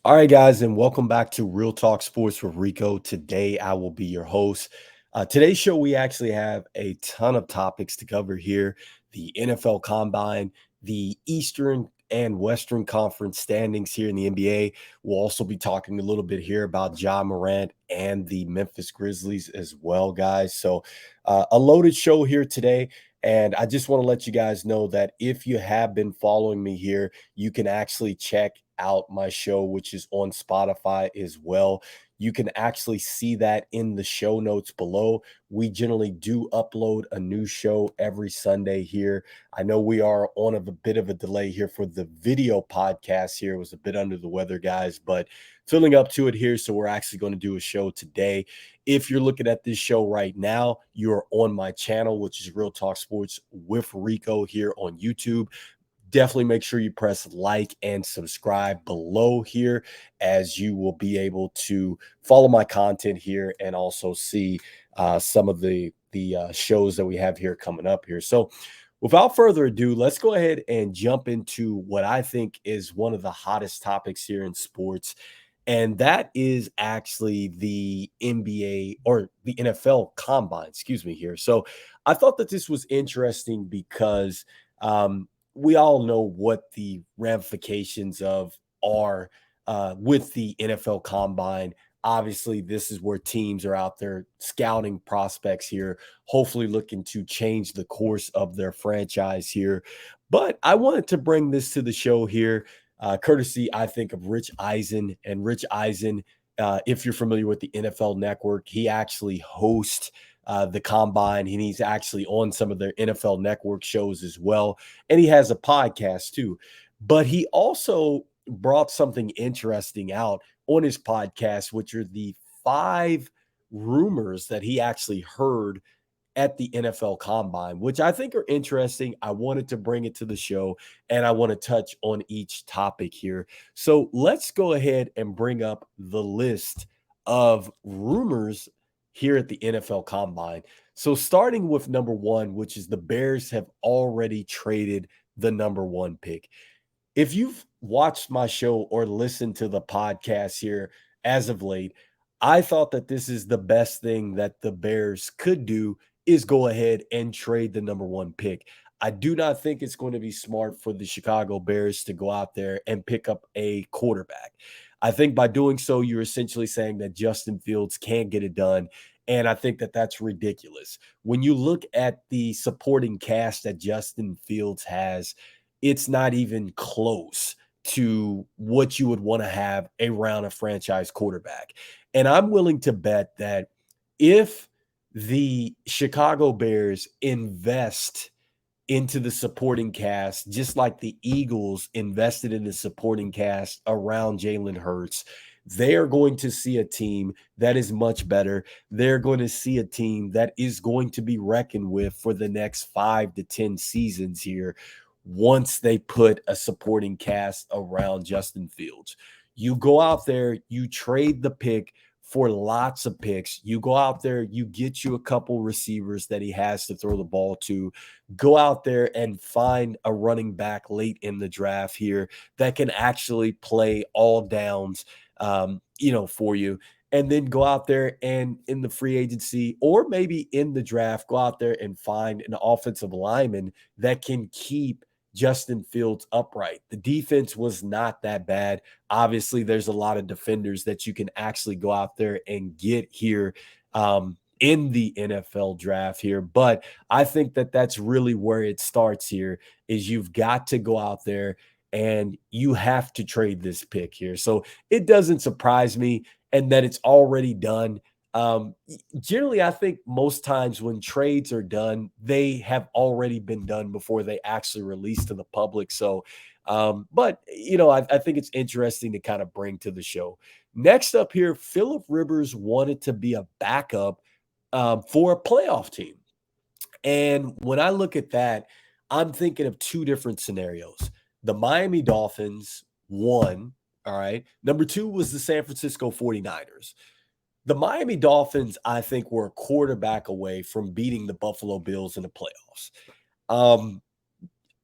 All right, guys, and welcome back to Real Talk Sports with Rico. Today, I will be your host. Today's show, we actually have a ton of topics to cover here: the NFL Combine, the Eastern and Western Conference standings here in the NBA. We'll also be talking a little bit here about Ja Morant and the Memphis Grizzlies as well, guys. So, a loaded show here today. And I just want to let you guys know that if you have been following me here, you can actually check out my show, which is on Spotify as well. You can actually see that in the show notes below. We generally do upload a new show every Sunday here. I know we are on a bit of a delay here for the video podcast here. It was a bit under the weather, guys, but filling up to it here. So we're actually going to do a show today. If you're looking at this show right now, you're on my channel, which is Real Talk Sports with Rico here on YouTube. Definitely make sure you press like and subscribe below here, as you will be able to follow my content here and also see some of the shows that we have here coming up here. So without further ado, let's go ahead and jump into what I think is one of the hottest topics here in sports. And that is actually the NBA or the NFL Combine, excuse me, here. So I thought that this was interesting because we all know what the ramifications of are with the NFL Combine. Obviously, this is where teams are out there scouting prospects here, hopefully looking to change the course of their franchise here. But I wanted to bring this to the show here, courtesy, I think, of Rich Eisen. And Rich Eisen, if you're familiar with the NFL Network, he actually hosts the Combine, and he's actually on some of their NFL Network shows as well. And he has a podcast too. But he also brought something interesting out on his podcast, which are the 5 rumors that he actually heard at the NFL Combine, which I think are interesting. I wanted to bring it to the show, and I want to touch on each topic here. So let's go ahead and bring up the list of rumors here at the NFL Combine. So starting with number one, which is the Bears have already traded the number one pick. If you've watched my show or listened to the podcast here as of late, I thought that this is the best thing that the Bears could do is go ahead and trade the number one pick. I do not think it's going to be smart for the Chicago Bears to go out there and pick up a quarterback. I think by doing so, you're essentially saying that Justin Fields can't get it done. And I think that that's ridiculous. When you look at the supporting cast that Justin Fields has, it's not even close to what you would want to have around a franchise quarterback. And I'm willing to bet that if the Chicago Bears invest into the supporting cast, just like the Eagles invested in the supporting cast around Jalen Hurts, they are going to see a team that is much better. They're going to see a team that is going to be reckoned with for the next 5 to 10 seasons here once they put a supporting cast around Justin Fields. You go out there, you trade the pick for lots of picks. You go out there, you get you a couple receivers that he has to throw the ball to. Go out there and find a running back late in the draft here that can actually play all downs, for you. And then go out there and in the free agency or maybe in the draft, go out there and find an offensive lineman that can keep Justin Fields upright. The defense was not that bad. Obviously, there's a lot of defenders that you can actually go out there and get here in the NFL draft here. But I think that that's really where it starts here is you've got to go out there and you have to trade this pick here. So it doesn't surprise me and that it's already done. Generally, I think most times when trades are done, they have already been done before they actually release to the public. So, I think it's interesting to kind of bring to the show. Next up here, Philip Rivers wanted to be a backup for a playoff team. And when I look at that, I'm thinking of 2 different scenarios. The Miami Dolphins, one, all right. Number 2 was the San Francisco 49ers. The Miami Dolphins, I think, were a quarterback away from beating the Buffalo Bills in the playoffs.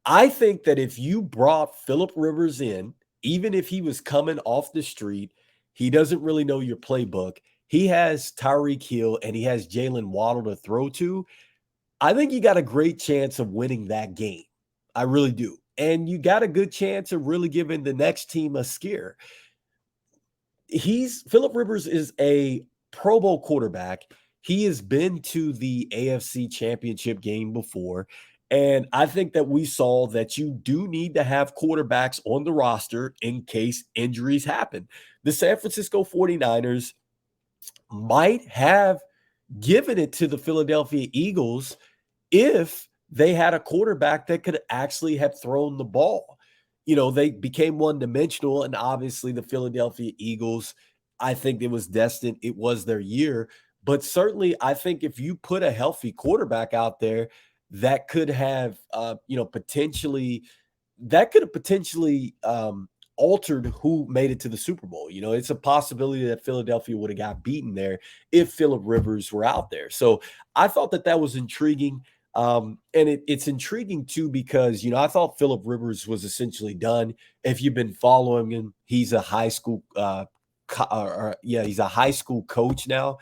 I think that if you brought Philip Rivers in even if he was coming off the street, he doesn't really know your playbook. He has Tyreek Hill and he has Jalen Waddle to throw to. I think you got a great chance of winning that game. I really do. And you got a good chance of really giving the next team a scare. Philip Rivers is a Pro Bowl quarterback. He has been to the AFC Championship game before. And I think that we saw that you do need to have quarterbacks on the roster in case injuries happen. The San Francisco 49ers might have given it to the Philadelphia Eagles if they had a quarterback that could actually have thrown the ball. They became one-dimensional, and obviously the Philadelphia Eagles, I think it was destined. It was their year. But certainly, I think if you put a healthy quarterback out there, that could have, potentially altered who made it to the Super Bowl. It's a possibility that Philadelphia would have got beaten there if Philip Rivers were out there. So I thought that was intriguing. And it's intriguing too because I thought Philip Rivers was essentially done. If you've been following him, he's a high school he's a high school coach now,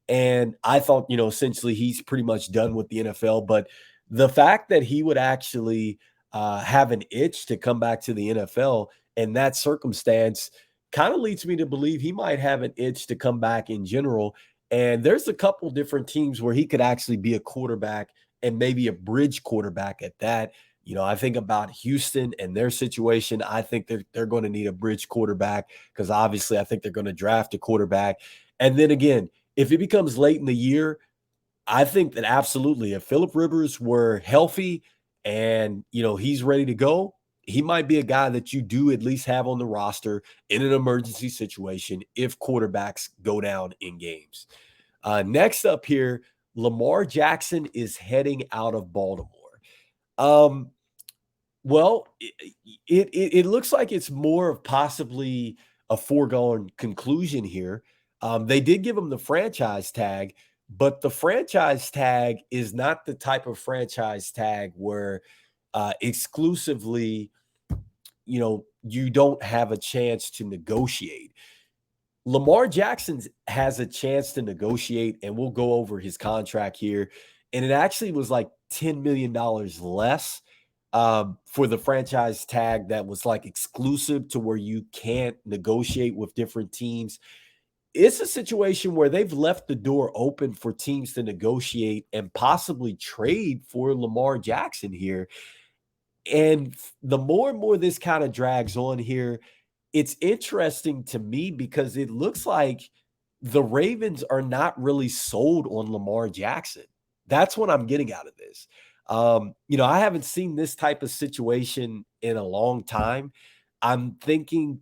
and I thought essentially he's pretty much done with the NFL. But the fact that he would actually have an itch to come back to the NFL in that circumstance kind of leads me to believe he might have an itch to come back in general. And there's a couple different teams where he could actually be a quarterback and maybe a bridge quarterback at that. I think about Houston and their situation. I think they're going to need a bridge quarterback because obviously I think they're going to draft a quarterback. And then again, if it becomes late in the year, I think that absolutely if Philip Rivers were healthy and, he's ready to go, he might be a guy that you do at least have on the roster in an emergency situation if quarterbacks go down in games. Next up here, Lamar Jackson is heading out of Baltimore. Well, it looks like it's more of possibly a foregone conclusion here. They did give him the franchise tag, but the franchise tag is not the type of franchise tag where exclusively, you don't have a chance to negotiate. Lamar Jackson has a chance to negotiate, and we'll go over his contract here. And it actually was like $10 million less for the franchise tag that was like exclusive to where you can't negotiate with different teams. It's a situation where they've left the door open for teams to negotiate and possibly trade for Lamar Jackson here. And the more and more this kind of drags on here, it's interesting to me because it looks like the Ravens are not really sold on Lamar Jackson. That's what I'm getting out of this. I haven't seen this type of situation in a long time. I'm thinking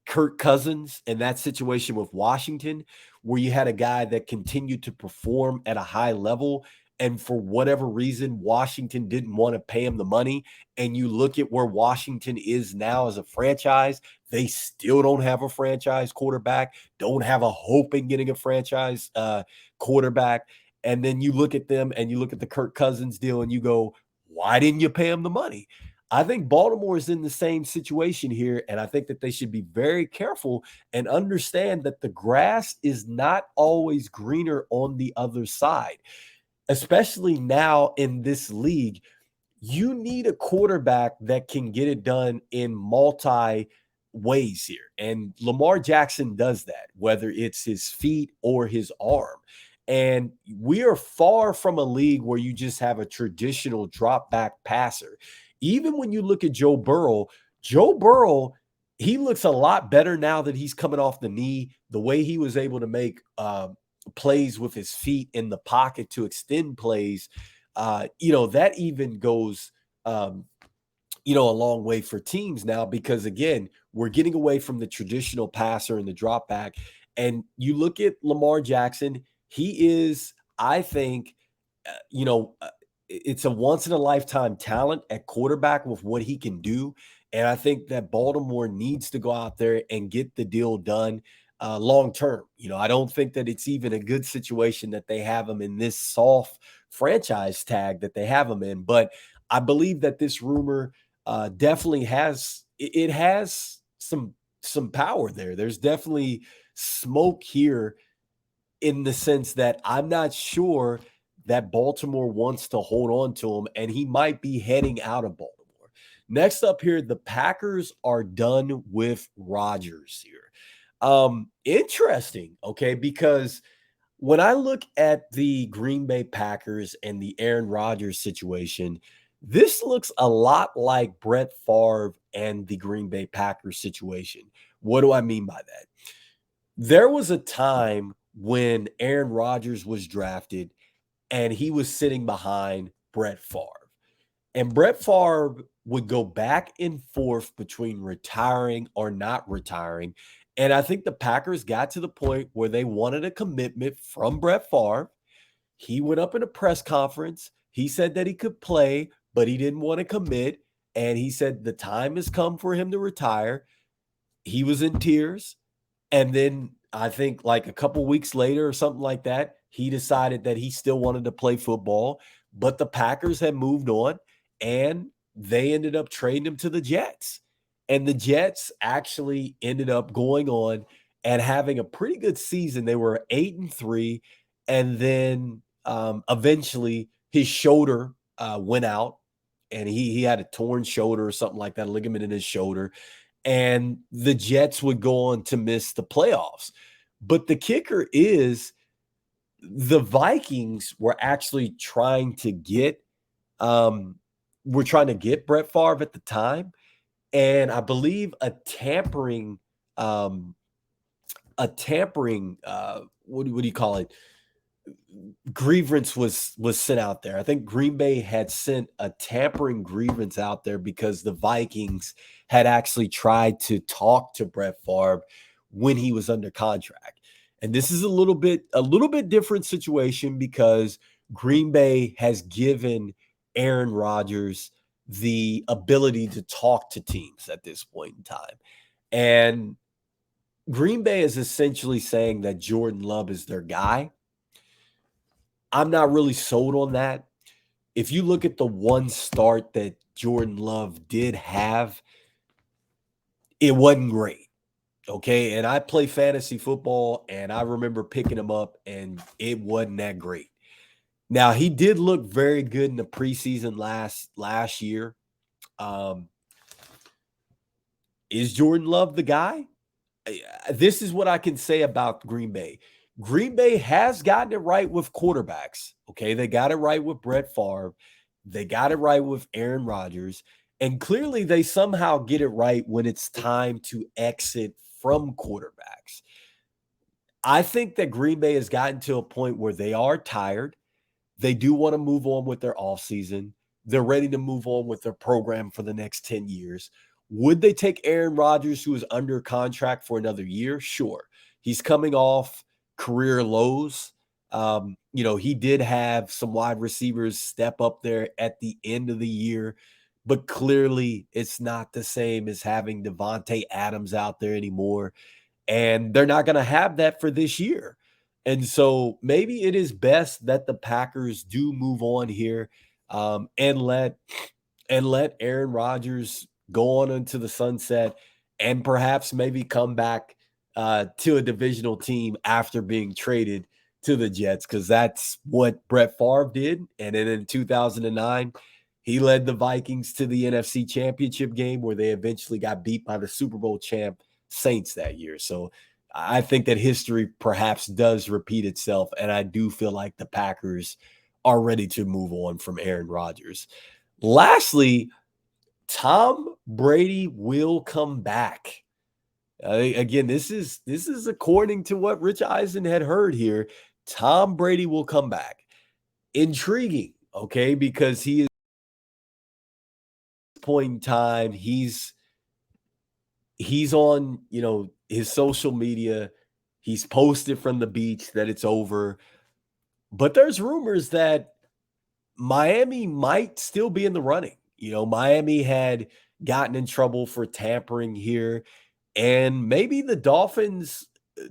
Kirk Cousins in that situation with Washington, where you had a guy that continued to perform at a high level. And for whatever reason, Washington didn't want to pay him the money. And you look at where Washington is now as a franchise, they still don't have a franchise quarterback, don't have a hope in getting a franchise quarterback. And then you look at them and you look at the Kirk Cousins deal and you go, why didn't you pay him the money? I think Baltimore is in the same situation here, and I think that they should be very careful and understand that the grass is not always greener on the other side, especially now in this league. You need a quarterback that can get it done in multi ways here, and Lamar Jackson does that, whether it's his feet or his arm. And we are far from a league where you just have a traditional drop back passer. Even when you look at Joe Burrow, he looks a lot better now that he's coming off the knee. The way he was able to make plays with his feet in the pocket to extend plays, that even goes, a long way for teams now because, again, we're getting away from the traditional passer and the drop back. And you look at Lamar Jackson, he is, I think, it's a once-in-a-lifetime talent at quarterback with what he can do. And I think that Baltimore needs to go out there and get the deal done long-term. I don't think that it's even a good situation that they have him in this soft franchise tag that they have him in. But I believe that this rumor definitely has it has some power there. There's definitely smoke here in the sense that I'm not sure that Baltimore wants to hold on to him, and he might be heading out of Baltimore. Next up here, the Packers are done with Rodgers here. Interesting, okay, because when I look at the Green Bay Packers and the Aaron Rodgers situation, this looks a lot like Brett Favre and the Green Bay Packers situation. What do I mean by that? There was a time when Aaron Rodgers was drafted and he was sitting behind Brett Favre. And Brett Favre would go back and forth between retiring or not retiring. And I think the Packers got to the point where they wanted a commitment from Brett Favre. He went up in a press conference. He said that he could play, but he didn't want to commit. And he said the time has come for him to retire. He was in tears. And then I think like a couple weeks later or something like that, he decided that he still wanted to play football, but the Packers had moved on and they ended up trading him to the Jets. And the Jets actually ended up going on and having a pretty good season. They were 8-3, and then eventually his shoulder went out, and he had a torn shoulder or something like that, a ligament in his shoulder, and the Jets would go on to miss the playoffs. But the kicker is the Vikings were actually trying to get Brett Favre at the time, and I believe what do you call it? Grievance was sent out there. I think Green Bay had sent a tampering grievance out there because the Vikings had actually tried to talk to Brett Favre when he was under contract. And this is a little bit different situation because Green Bay has given Aaron Rodgers the ability to talk to teams at this point in time. And Green Bay is essentially saying that Jordan Love is their guy. I'm not really sold on that. If you look at the one start that Jordan Love did have, it wasn't great. Okay. And I play fantasy football and I remember picking him up and it wasn't that great. Now, he did look very good in the preseason last year. Is Jordan Love the guy? This is what I can say about Green Bay. Green Bay has gotten it right with quarterbacks. Okay. They got it right with Brett Favre. They got it right with Aaron Rodgers. And clearly they somehow get it right when it's time to exit from quarterbacks. I think that Green Bay has gotten to a point where they are tired. They do want to move on with their offseason. They're ready to move on with their program for the next 10 years. Would they take Aaron Rodgers, who is under contract for another year? Sure. He's coming off career lows. He did have some wide receivers step up there at the end of the year, but clearly it's not the same as having Devontae Adams out there anymore. And they're not going to have that for this year. And so maybe it is best that the Packers do move on here and let Aaron Rodgers go on into the sunset and perhaps maybe come back to a divisional team after being traded to the Jets, because that's what Brett Favre did. And then in 2009, he led the Vikings to the NFC Championship game where they eventually got beat by the Super Bowl champ Saints that year. So I think that history perhaps does repeat itself, and I do feel like the Packers are ready to move on from Aaron Rodgers. Lastly, Tom Brady will come back. Again, this is according to what Rich Eisen had heard here. Tom Brady will come back. Intriguing, okay, because he is point in time, he's on, his social media. He's posted from the beach that it's over. But there's rumors that Miami might still be in the running. Miami had gotten in trouble for tampering here, and maybe the Dolphins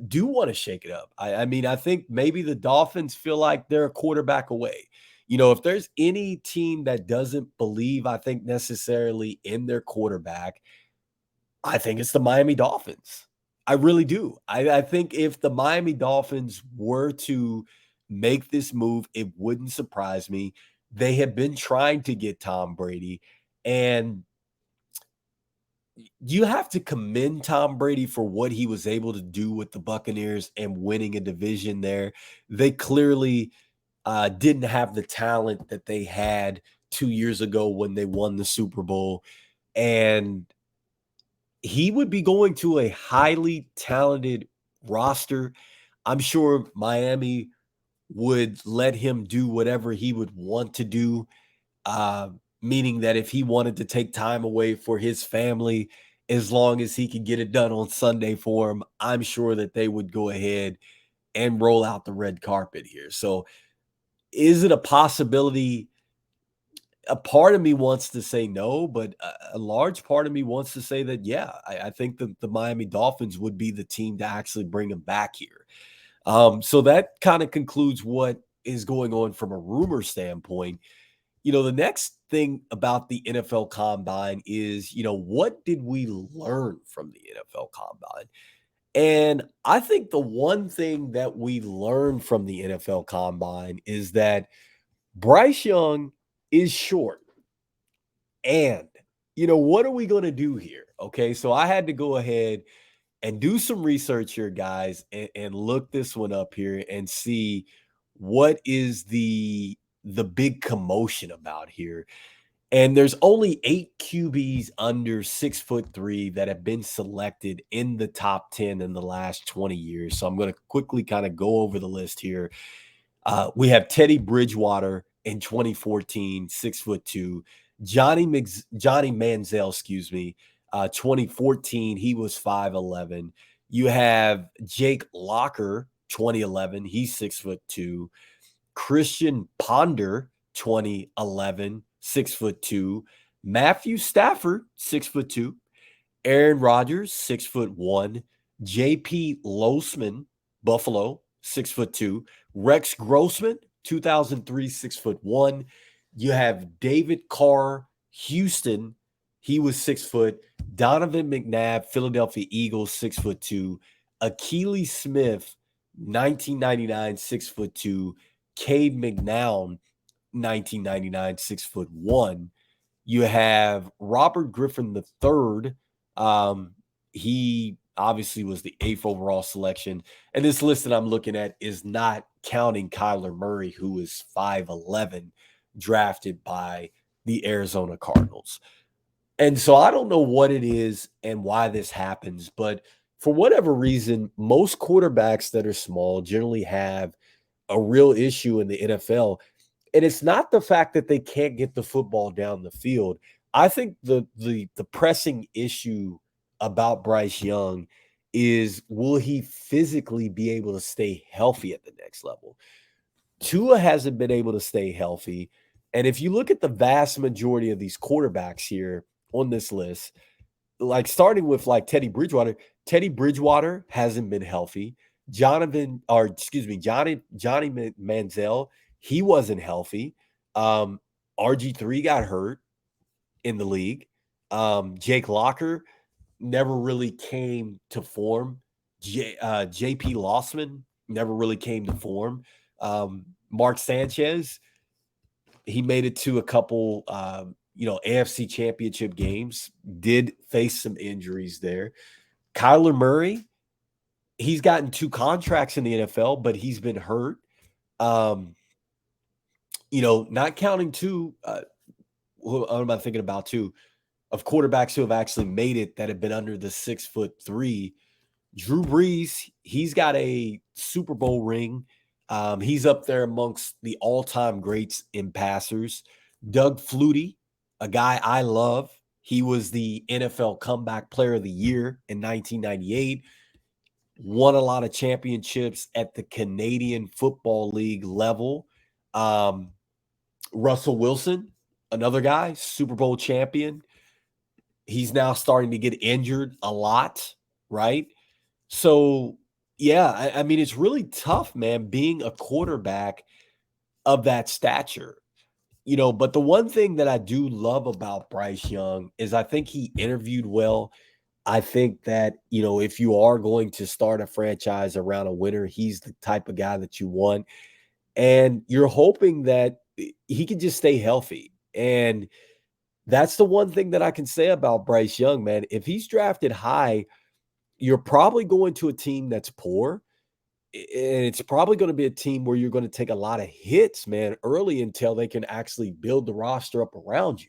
do want to shake it up. I mean, I think maybe the Dolphins feel like they're a quarterback away. If there's any team that doesn't believe, I think, necessarily in their quarterback, I think it's the Miami Dolphins. I really do. I think if the Miami Dolphins were to make this move, it wouldn't surprise me. They have been trying to get Tom Brady, and you have to commend Tom Brady for what he was able to do with the Buccaneers and winning a division there. They clearly didn't have the talent that they had 2 years ago when they won the Super Bowl. And he would be going to a highly talented roster. I'm sure Miami would let him do whatever he would want to do, uh, meaning that if he wanted to take time away for his family, as long as he could get it done on Sunday for him, I'm sure that they would go ahead and roll out the red carpet here. So, is it a possibility? A part of me wants to say no, but a large part of me wants to say that, yeah, I think the Miami Dolphins would be the team to actually bring him back here. So that kind of concludes what is going on from a rumor standpoint. The next thing about the NFL Combine is, what did we learn from the NFL Combine? And I think the one thing that we learned from the NFL Combine is that Bryce Young is short. And, what are we going to do here? Okay. So I had to go ahead and do some research here, guys, and look this one up here and see what is the big commotion about here. And there's only 8 QBs under 6'3" that have been selected in the top 10 in the last 20 years. So I'm going to quickly kind of go over the list here. We have Teddy Bridgewater in 2014, 6'2". Johnny Manziel, 2014, he was 5'11". You have Jake Locker, 2011, he's 6'2". Christian Ponder, 2011, 6'2". Matthew Stafford, 6'2". Aaron Rodgers, 6'1". JP Losman, Buffalo, 6'2". Rex Grossman, 2003, 6'1". You have David Carr, Houston, he was 6 foot. Donovan McNabb, Philadelphia Eagles, 6'2". Akili Smith, 1999, 6'2". Cade McNown, 1999, 6'1". You have Robert Griffin III. He obviously was the 8th overall selection. And this list that I'm looking at is not counting Kyler Murray, who is 5'11", drafted by the Arizona Cardinals. And so I don't know what it is and why this happens, but for whatever reason, most quarterbacks that are small generally have a real issue in the NFL. And it's not the fact that they can't get the football down the field. I think the pressing issue about Bryce Young is, will he physically be able to stay healthy at the next level? Tua hasn't been able to stay healthy. And if you look at the vast majority of these quarterbacks here on this list, like starting with like Teddy Bridgewater hasn't been healthy. Johnny Manziel, he wasn't healthy. RG3 got hurt in the league. Jake Locker never really came to form. JP Lossman never really came to form. Mark Sanchez, he made it to a couple AFC championship games, did face some injuries there. Kyler Murray, he's gotten 2 contracts in the NFL, but he's been hurt. Not counting 2, what am I thinking about 2 of quarterbacks who have actually made it that have been under the 6'3". Drew Brees, he's got a Super Bowl ring. He's up there amongst the all-time greats in passers. Doug Flutie, a guy I love. He was the NFL Comeback Player of the Year in 1998. Won a lot of championships at the Canadian Football League level. Russell Wilson, another guy, Super Bowl champion. He's now starting to get injured a lot, right? So, yeah, I mean, it's really tough, man, being a quarterback of that stature. But the one thing that I do love about Bryce Young is I think he interviewed well. I think that, if you are going to start a franchise around a winner, he's the type of guy that you want. And you're hoping that he can just stay healthy. And that's the one thing that I can say about Bryce Young, man. If he's drafted high, you're probably going to a team that's poor. And it's probably going to be a team where you're going to take a lot of hits, man, early until they can actually build the roster up around you.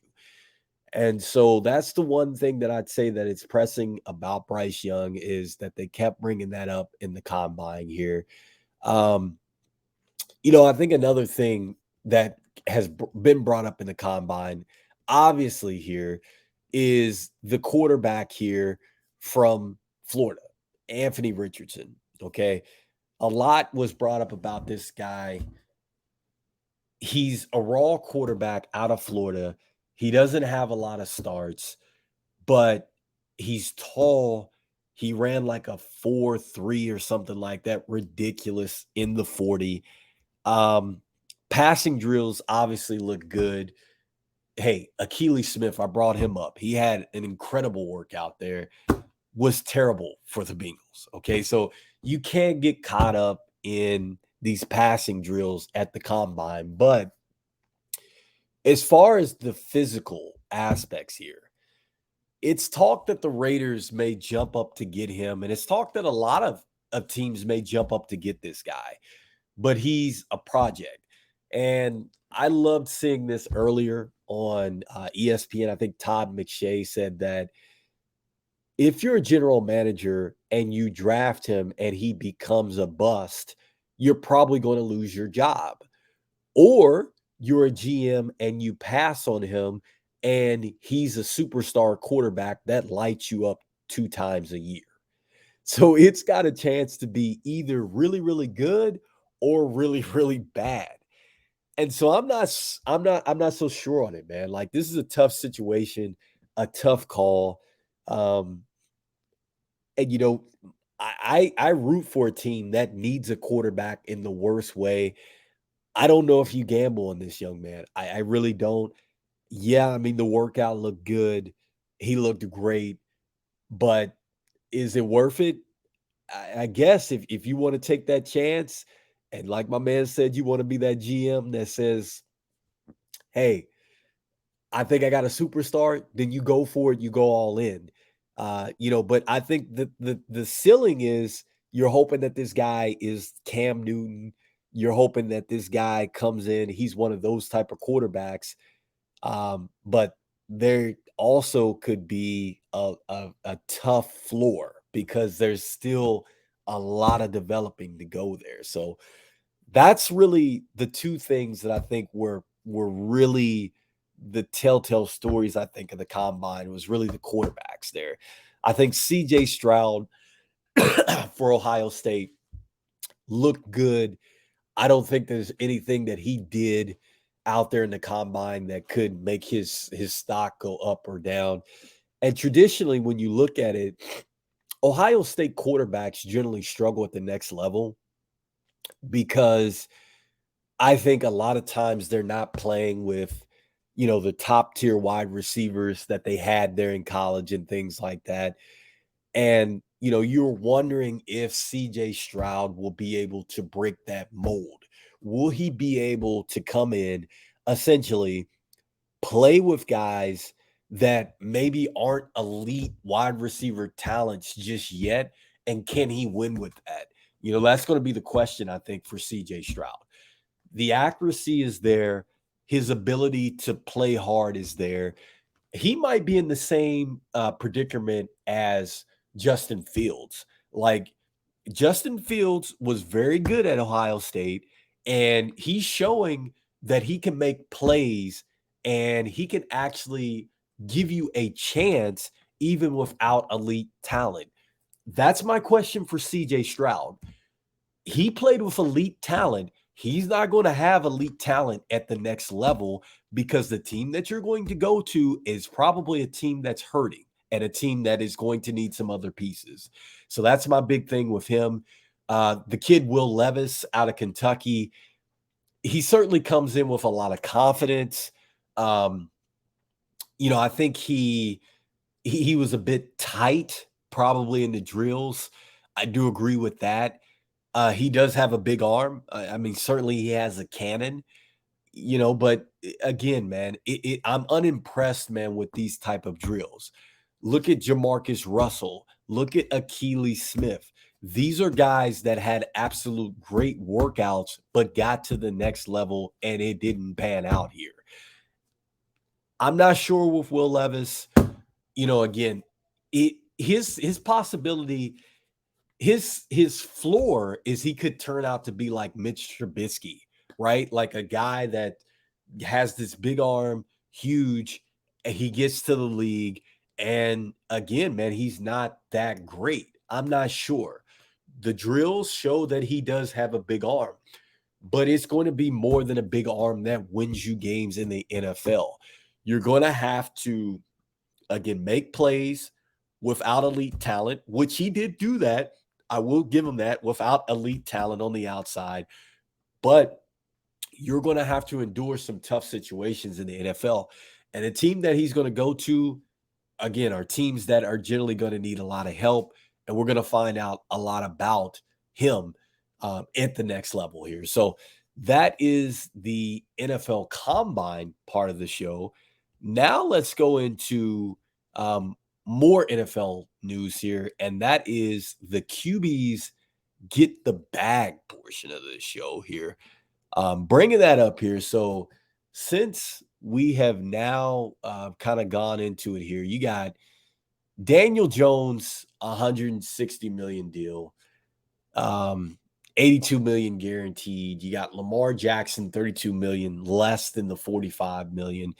And so that's the one thing that I'd say that it's pressing about Bryce Young is that they kept bringing that up in the combine here. Um, I think another thing that has been brought up in the combine, obviously, here is the quarterback here from Florida, Anthony Richardson. Okay. A lot was brought up about this guy. He's a raw quarterback out of Florida. He doesn't have a lot of starts, but he's tall. He ran like a 4.3 or something like that, ridiculous in the 40. Um, Passing drills obviously look good. Hey, Akili Smith, I brought him up. He had an incredible workout there, was terrible for the Bengals. Okay. So you can't get caught up in these passing drills at the combine. But as far as the physical aspects here, it's talk that the Raiders may jump up to get him. And it's talk that a lot of teams may jump up to get this guy, but he's a project. And I loved seeing this earlier on ESPN. I think Todd McShay said that if you're a general manager and you draft him and he becomes a bust, you're probably going to lose your job. Or you're a GM and you pass on him and he's a superstar quarterback that lights you up 2 times a year. So it's got a chance to be either really, really good or really, really bad. And so I'm not so sure on it, man. Like this is a tough situation, a tough call. Um, and I root for a team that needs a quarterback in the worst way. I don't know if you gamble on this young man. I really don't. Yeah, I mean the workout looked good. He looked great, but is it worth it? I guess if you want to take that chance, and like my man said, you want to be that GM that says, "Hey, I think I got a superstar," then you go for it, you go all in. But I think the ceiling is you're hoping that this guy is Cam Newton. You're hoping that this guy comes in, he's one of those type of quarterbacks. But there also could be a tough floor because there's still a lot of developing to go there. So that's really the two things that I think were really the telltale stories, I think, of the combine was really the quarterbacks there. I think CJ Stroud for Ohio State looked good. I don't think there's anything that he did out there in the combine that could make his stock go up or down. And traditionally, when you look at it, Ohio State quarterbacks generally struggle at the next level because I think a lot of times they're not playing with, the top tier wide receivers that they had there in college and things like that. And, you're wondering if CJ Stroud will be able to break that mold. Will he be able to come in, essentially play with guys that maybe aren't elite wide receiver talents just yet? And can he win with that? That's going to be the question, I think, for CJ Stroud. The accuracy is there. His ability to play hard is there. He might be in the same predicament as Justin Fields. Like Justin Fields was very good at Ohio State, and he's showing that he can make plays and he can actually give you a chance even without elite talent. That's my question for CJ Stroud. He played with elite talent. He's not going to have elite talent at the next level because the team that you're going to go to is probably a team that's hurting and a team that is going to need some other pieces. So that's my big thing with him. The kid Will Levis out of Kentucky, he certainly comes in with a lot of confidence. I think he he was a bit tight, probably in the drills. I do agree with that. He does have a big arm. I mean, certainly he has a cannon, but again, man, I'm unimpressed, man, with these type of drills. Look at Jamarcus Russell. Look at Achilles Smith. These are guys that had absolute great workouts, but got to the next level and it didn't pan out here. I'm not sure with Will Levis. Again, his possibility, his floor is he could turn out to be like Mitch Trubisky, right? Like a guy that has this big arm, huge, and he gets to the league. And again, man, he's not that great. I'm not sure. The drills show that he does have a big arm, but it's going to be more than a big arm that wins you games in the NFL. You're going to have to, again, make plays without elite talent, which he did do that. I will give him that, without elite talent on the outside. But you're going to have to endure some tough situations in the NFL. And the team that he's going to go to, again, are teams that are generally going to need a lot of help. And we're going to find out a lot about him at the next level here. So that is the NFL Combine part of the show. Now let's go into more NFL news here, and that is the QBs get the bag portion of the show here. Bringing that up here. So since we have now kind of gone into it here, you got Daniel Jones, 160 million deal, 82 million guaranteed. You got Lamar Jackson, 32 million, less than the 45 million.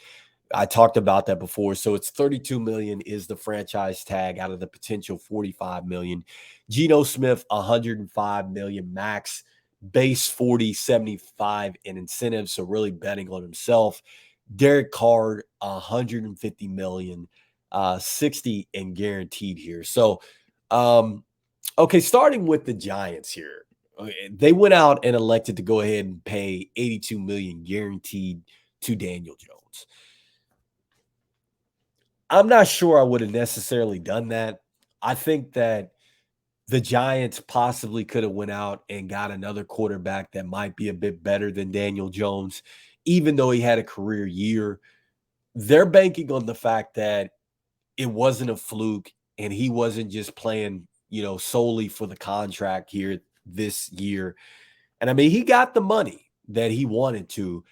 I talked about that before. So it's 32 million is the franchise tag out of the potential 45 million. Geno Smith, 105 million max, base 40, 75 in incentives. So really betting on himself. Derek Carr, 150 million, 60 in guaranteed here. So, okay, starting with the Giants here. They went out and elected to go ahead and pay 82 million guaranteed to Daniel Jones. I'm not sure I would have necessarily done that. I think that the Giants possibly could have went out and got another quarterback that might be a bit better than Daniel Jones, even though he had a career year. They're banking on the fact that it wasn't a fluke and he wasn't just playing, solely for the contract here this year. And I mean, he got the money that he wanted to.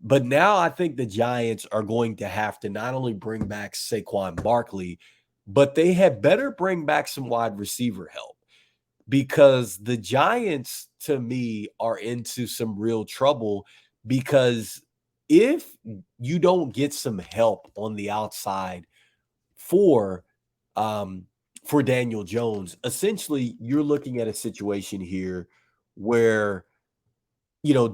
But now I think the Giants are going to have to not only bring back Saquon Barkley, but they had better bring back some wide receiver help, because the Giants, to me, are into some real trouble. Because if you don't get some help on the outside for Daniel Jones, essentially you're looking at a situation here where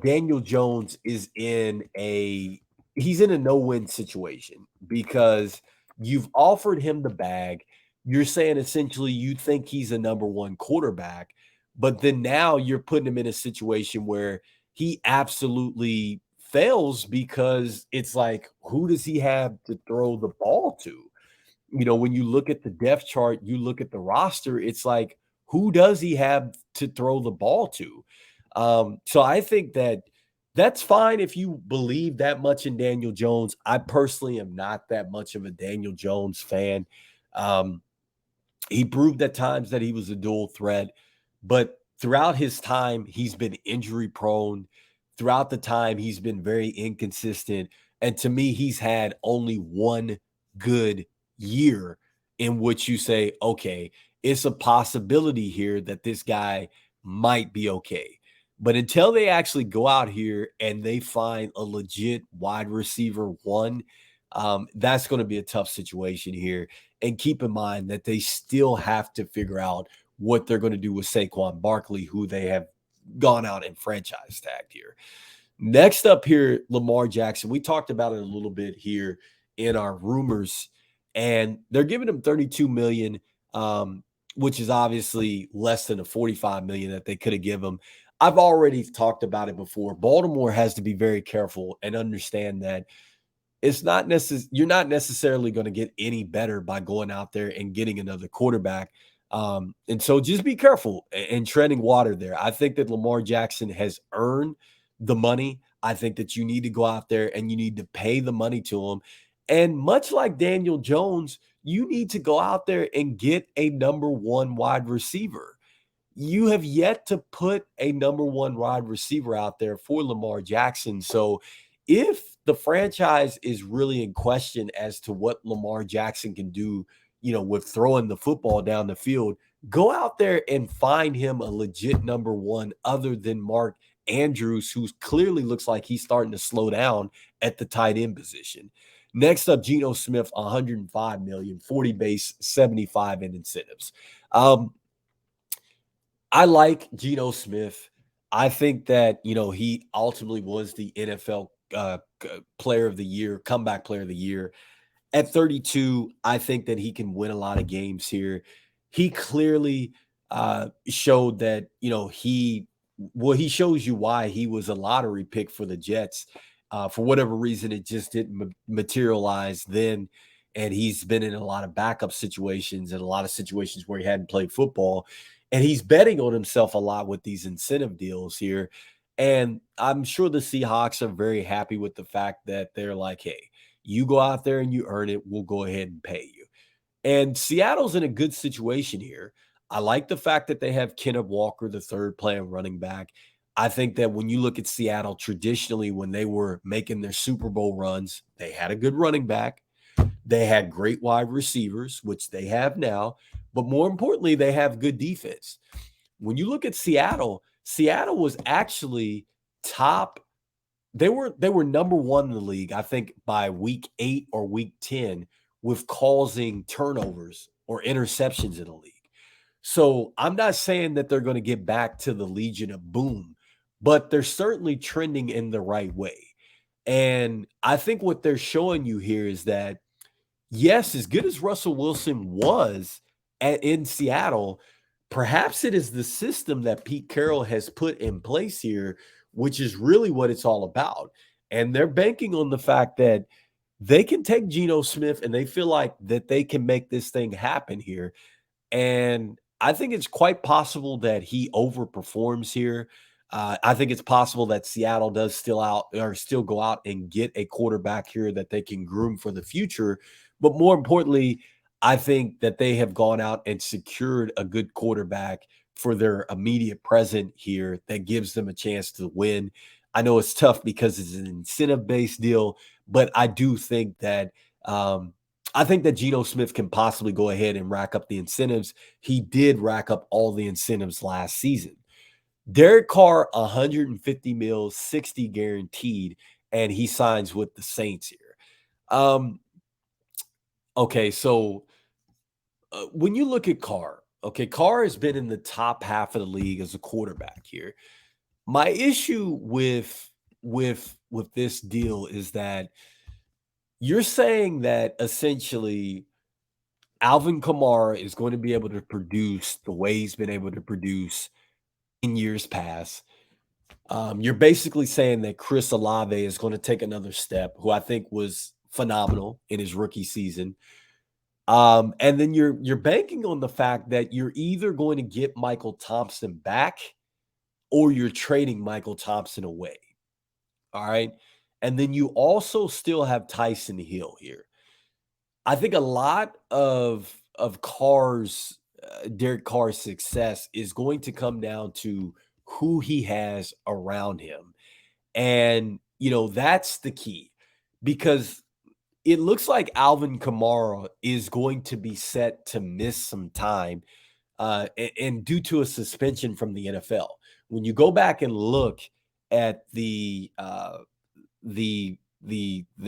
Daniel Jones is he's in a no-win situation, because you've offered him the bag. You're saying essentially you think he's a number one quarterback, but then now you're putting him in a situation where he absolutely fails, because it's like, who does he have to throw the ball to? When you look at the depth chart, you look at the roster, it's like, who does he have to throw the ball to? So I think that that's fine if you believe that much in Daniel Jones. I personally am not that much of a Daniel Jones fan. Um, he proved at times that he was a dual threat, but throughout his time, he's been injury prone. Throughout the time, he's been very inconsistent. And to me, he's had only one good year in which you say, okay, it's a possibility here that this guy might be okay. But until they actually go out here and they find a legit wide receiver one, that's going to be a tough situation here. And keep in mind that they still have to figure out what they're going to do with Saquon Barkley, who they have gone out and franchise tagged here. Next up here, Lamar Jackson. We talked about it a little bit here in our rumors, and they're giving him 32 million, which is obviously less than the 45 million that they could have given him. I've already talked about it before. Baltimore has to be very careful and understand that you're not necessarily going to get any better by going out there and getting another quarterback. And so just be careful and treading water there. I think that Lamar Jackson has earned the money. I think that you need to go out there and you need to pay the money to him. And much like Daniel Jones, you need to go out there and get a number one wide receiver. You have yet to put a number one wide receiver out there for Lamar Jackson. So if the franchise is really in question as to what Lamar Jackson can do, with throwing the football down the field, go out there and find him a legit number one other than Mark Andrews, who clearly looks like he's starting to slow down at the tight end position. Next up, Geno Smith, 105 million, 40 base, 75 in incentives. I like Geno Smith. I think that, he ultimately was the NFL player of the year, comeback player of the year. At 32, I think that he can win a lot of games here. He clearly showed that, he shows you why he was a lottery pick for the Jets. For whatever reason, it just didn't materialize then. And he's been in a lot of backup situations and a lot of situations where he hadn't played football. And he's betting on himself a lot with these incentive deals here. And I'm sure the Seahawks are very happy with the fact that they're like, hey, you go out there and you earn it, we'll go ahead and pay you. And Seattle's in a good situation here. I like the fact that they have Kenneth Walker, the third playing running back. I think that when you look at Seattle traditionally, when they were making their Super Bowl runs, they had a good running back. They had great wide receivers, which they have now. But more importantly, they have good defense. When you look at Seattle, Seattle was actually top. They were number one in the league, I think, by week 8 or week 10 with causing turnovers or interceptions in the league. So I'm not saying that they're going to get back to the Legion of Boom, but they're certainly trending in the right way. And I think what they're showing you here is that, yes, as good as Russell Wilson was in Seattle, perhaps it is the system that Pete Carroll has put in place here, which is really what it's all about. And they're banking on the fact that they can take Geno Smith and they feel like that they can make this thing happen here. And I think it's quite possible that he overperforms here. I think it's possible that Seattle does still go out and get a quarterback here that they can groom for the future. But more importantly, I think that they have gone out and secured a good quarterback for their immediate present here that gives them a chance to win. I know it's tough because it's an incentive-based deal, but I do think that Geno Smith can possibly go ahead and rack up the incentives. He did rack up all the incentives last season. Derek Carr, 150 mil, 60 guaranteed, and he signs with the Saints here. Okay, so when you look at Carr, Carr has been in the top half of the league as a quarterback here. My issue with this deal is that you're saying that essentially Alvin Kamara is going to be able to produce the way he's been able to produce in years past. You're basically saying that Chris Olave is going to take another step, who I think was phenomenal in his rookie season. And then you're banking on the fact that you're either going to get Michael Thompson back or you're trading Michael Thompson away. All right. And then you also still have Tyson Hill here. I think a lot of Derek Carr's success is going to come down to who he has around him. And, that's the key, because it looks like Alvin Kamara is going to be set to miss some time and due to a suspension from the NFL. When you go back and look at the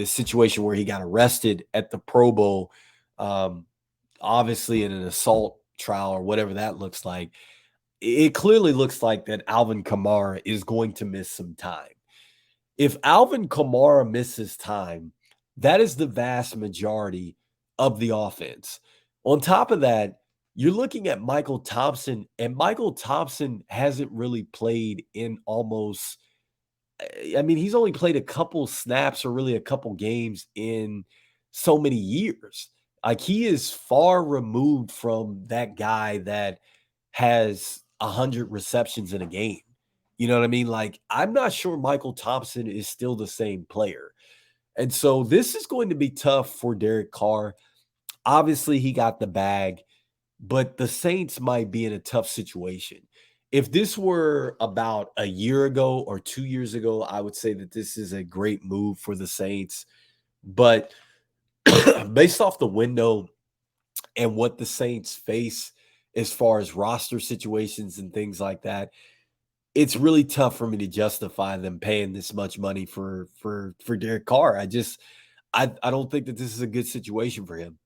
situation where he got arrested at the Pro Bowl, obviously in an assault trial or whatever that looks like, it clearly looks like that Alvin Kamara is going to miss some time. If Alvin Kamara misses time, that is the vast majority of the offense. On top of that, you're looking at Michael Thompson, and Michael Thompson hasn't really played in almost I mean, he's only played a couple snaps or really a couple games in so many years. Like, he is far removed from that guy that has 100 receptions in a game. You know what I mean? Like, I'm not sure Michael Thompson is still the same player. And so this is going to be tough for Derek Carr. Obviously, he got the bag, but the Saints might be in a tough situation. If this were about a year ago or 2 years ago, I would say that this is a great move for the Saints. But based off the window and what the Saints face as far as roster situations and things like that, it's really tough for me to justify them paying this much money for Derek Carr. I don't think that this is a good situation for him.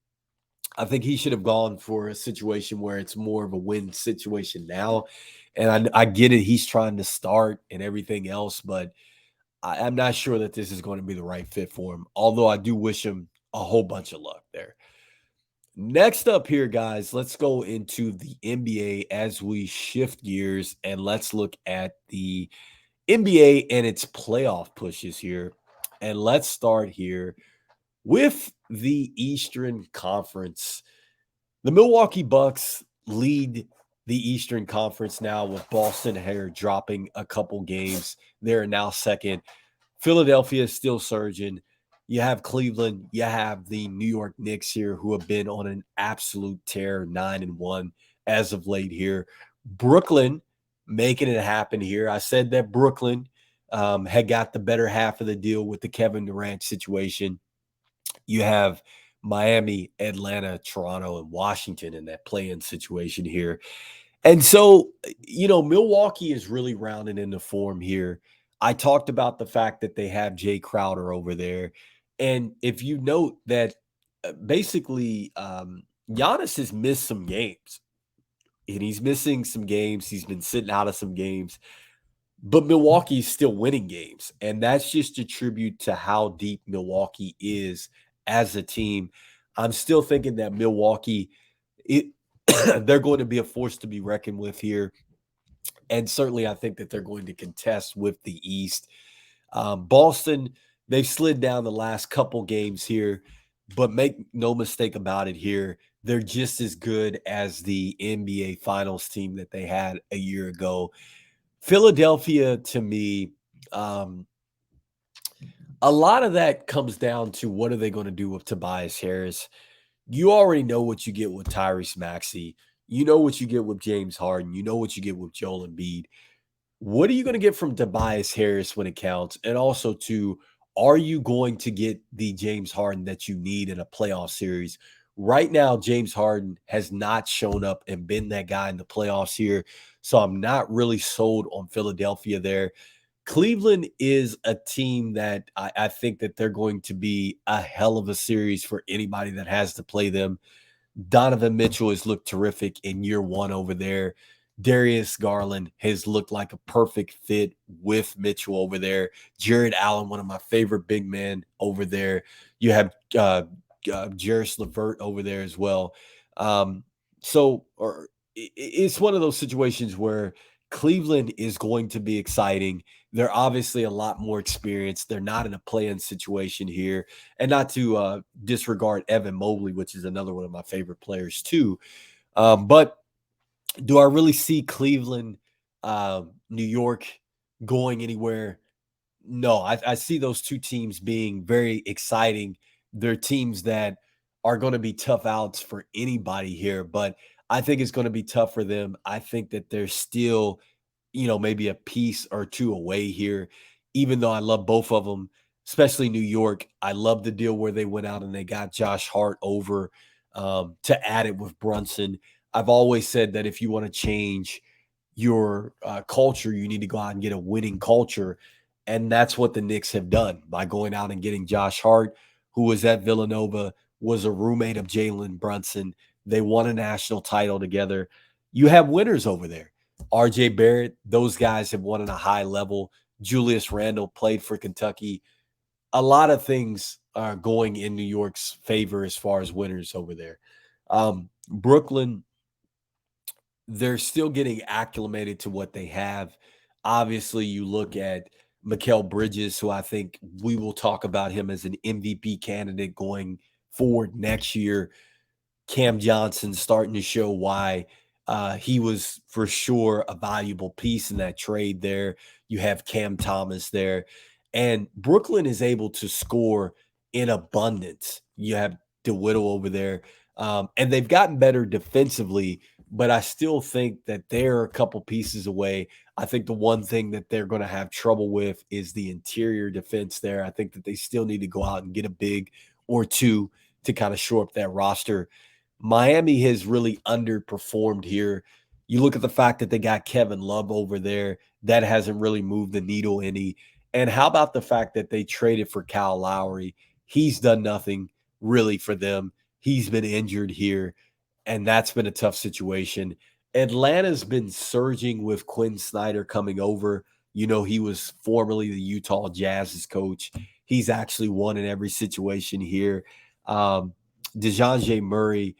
I think he should have gone for a situation where it's more of a win situation now. And I get it. He's trying to start and everything else, but I'm not sure that this is going to be the right fit for him. Although I do wish him a whole bunch of luck there. Next up here, guys, let's go into the NBA as we shift gears and let's look at the NBA and its playoff pushes here. And let's start here with the Eastern Conference. The Milwaukee Bucks lead the Eastern Conference now with Boston Hair dropping a couple games. They're now second. Philadelphia is still surging. You have Cleveland. You have the New York Knicks here who have been on an absolute tear, 9-1 as of late here. Brooklyn making it happen here. I said that Brooklyn had got the better half of the deal with the Kevin Durant situation. You have Miami, Atlanta, Toronto, and Washington in that play-in situation here. And so, Milwaukee is really rounding into form here. I talked about the fact that they have Jay Crowder over there. And if you note that basically Giannis has missed some games, and he's missing some games. He's been sitting out of some games. But Milwaukee's still winning games, and that's just a tribute to how deep Milwaukee is as a team. I'm still thinking that Milwaukee, it they're going to be a force to be reckoned with here, and certainly I think that they're going to contest with the East. Boston, they've slid down the last couple games here, but make no mistake about it here, they're just as good as the NBA Finals team that they had a year ago. Philadelphia, to me, um, a lot of that comes down to what are they going to do with Tobias Harris. You already know what you get with Tyrese Maxey. You know what you get with James Harden. You know what you get with Joel Embiid. What are you going to get from Tobias Harris when it counts? And also, too, are you going to get the James Harden that you need in a playoff series? Right now, James Harden has not shown up and been that guy in the playoffs here. So I'm not really sold on Philadelphia there. Cleveland is a team that I think that they're going to be a hell of a series for anybody that has to play them. Donovan Mitchell has looked terrific in year one over there. Darius Garland has looked like a perfect fit with Mitchell over there. Jared Allen, one of my favorite big men over there. You have Jarris Levert over there as well. It's one of those situations where Cleveland is going to be exciting. They're obviously a lot more experienced. They're not in a play-in situation here. And not to disregard Evan Mobley, which is another one of my favorite players too. But do I really see Cleveland, New York going anywhere? No, I see those two teams being very exciting. They're teams that are going to be tough outs for anybody here, but I think it's going to be tough for them. I think that they're still, maybe a piece or two away here, even though I love both of them, especially New York. I love the deal where they went out and they got Josh Hart over to add it with Brunson. I've always said that if you want to change your culture, you need to go out and get a winning culture. And that's what the Knicks have done by going out and getting Josh Hart, who was at Villanova, was a roommate of Jalen Brunson. They won a national title together. You have winners over there. RJ Barrett, those guys have won at a high level. Julius Randle played for Kentucky. A lot of things are going in New York's favor as far as winners over there. Brooklyn, they're still getting acclimated to what they have. Obviously, you look at Mikal Bridges, who I think we will talk about him as an MVP candidate going forward next year. Cam Johnson starting to show why he was for sure a valuable piece in that trade there. You have Cam Thomas there. And Brooklyn is able to score in abundance. You have DeWitt over there. And they've gotten better defensively, but I still think that they're a couple pieces away. I think the one thing that they're going to have trouble with is the interior defense there. I think that they still need to go out and get a big or two to kind of shore up that roster. Miami has really underperformed here. You look at the fact that they got Kevin Love over there, that hasn't really moved the needle any. And how about the fact that they traded for Kyle Lowry? He's done nothing really for them. He's been injured here, and that's been a tough situation. Atlanta's been surging with Quinn Snyder coming over. You know, he was formerly the Utah Jazz's coach. He's actually won in every situation here. DeJounte Murray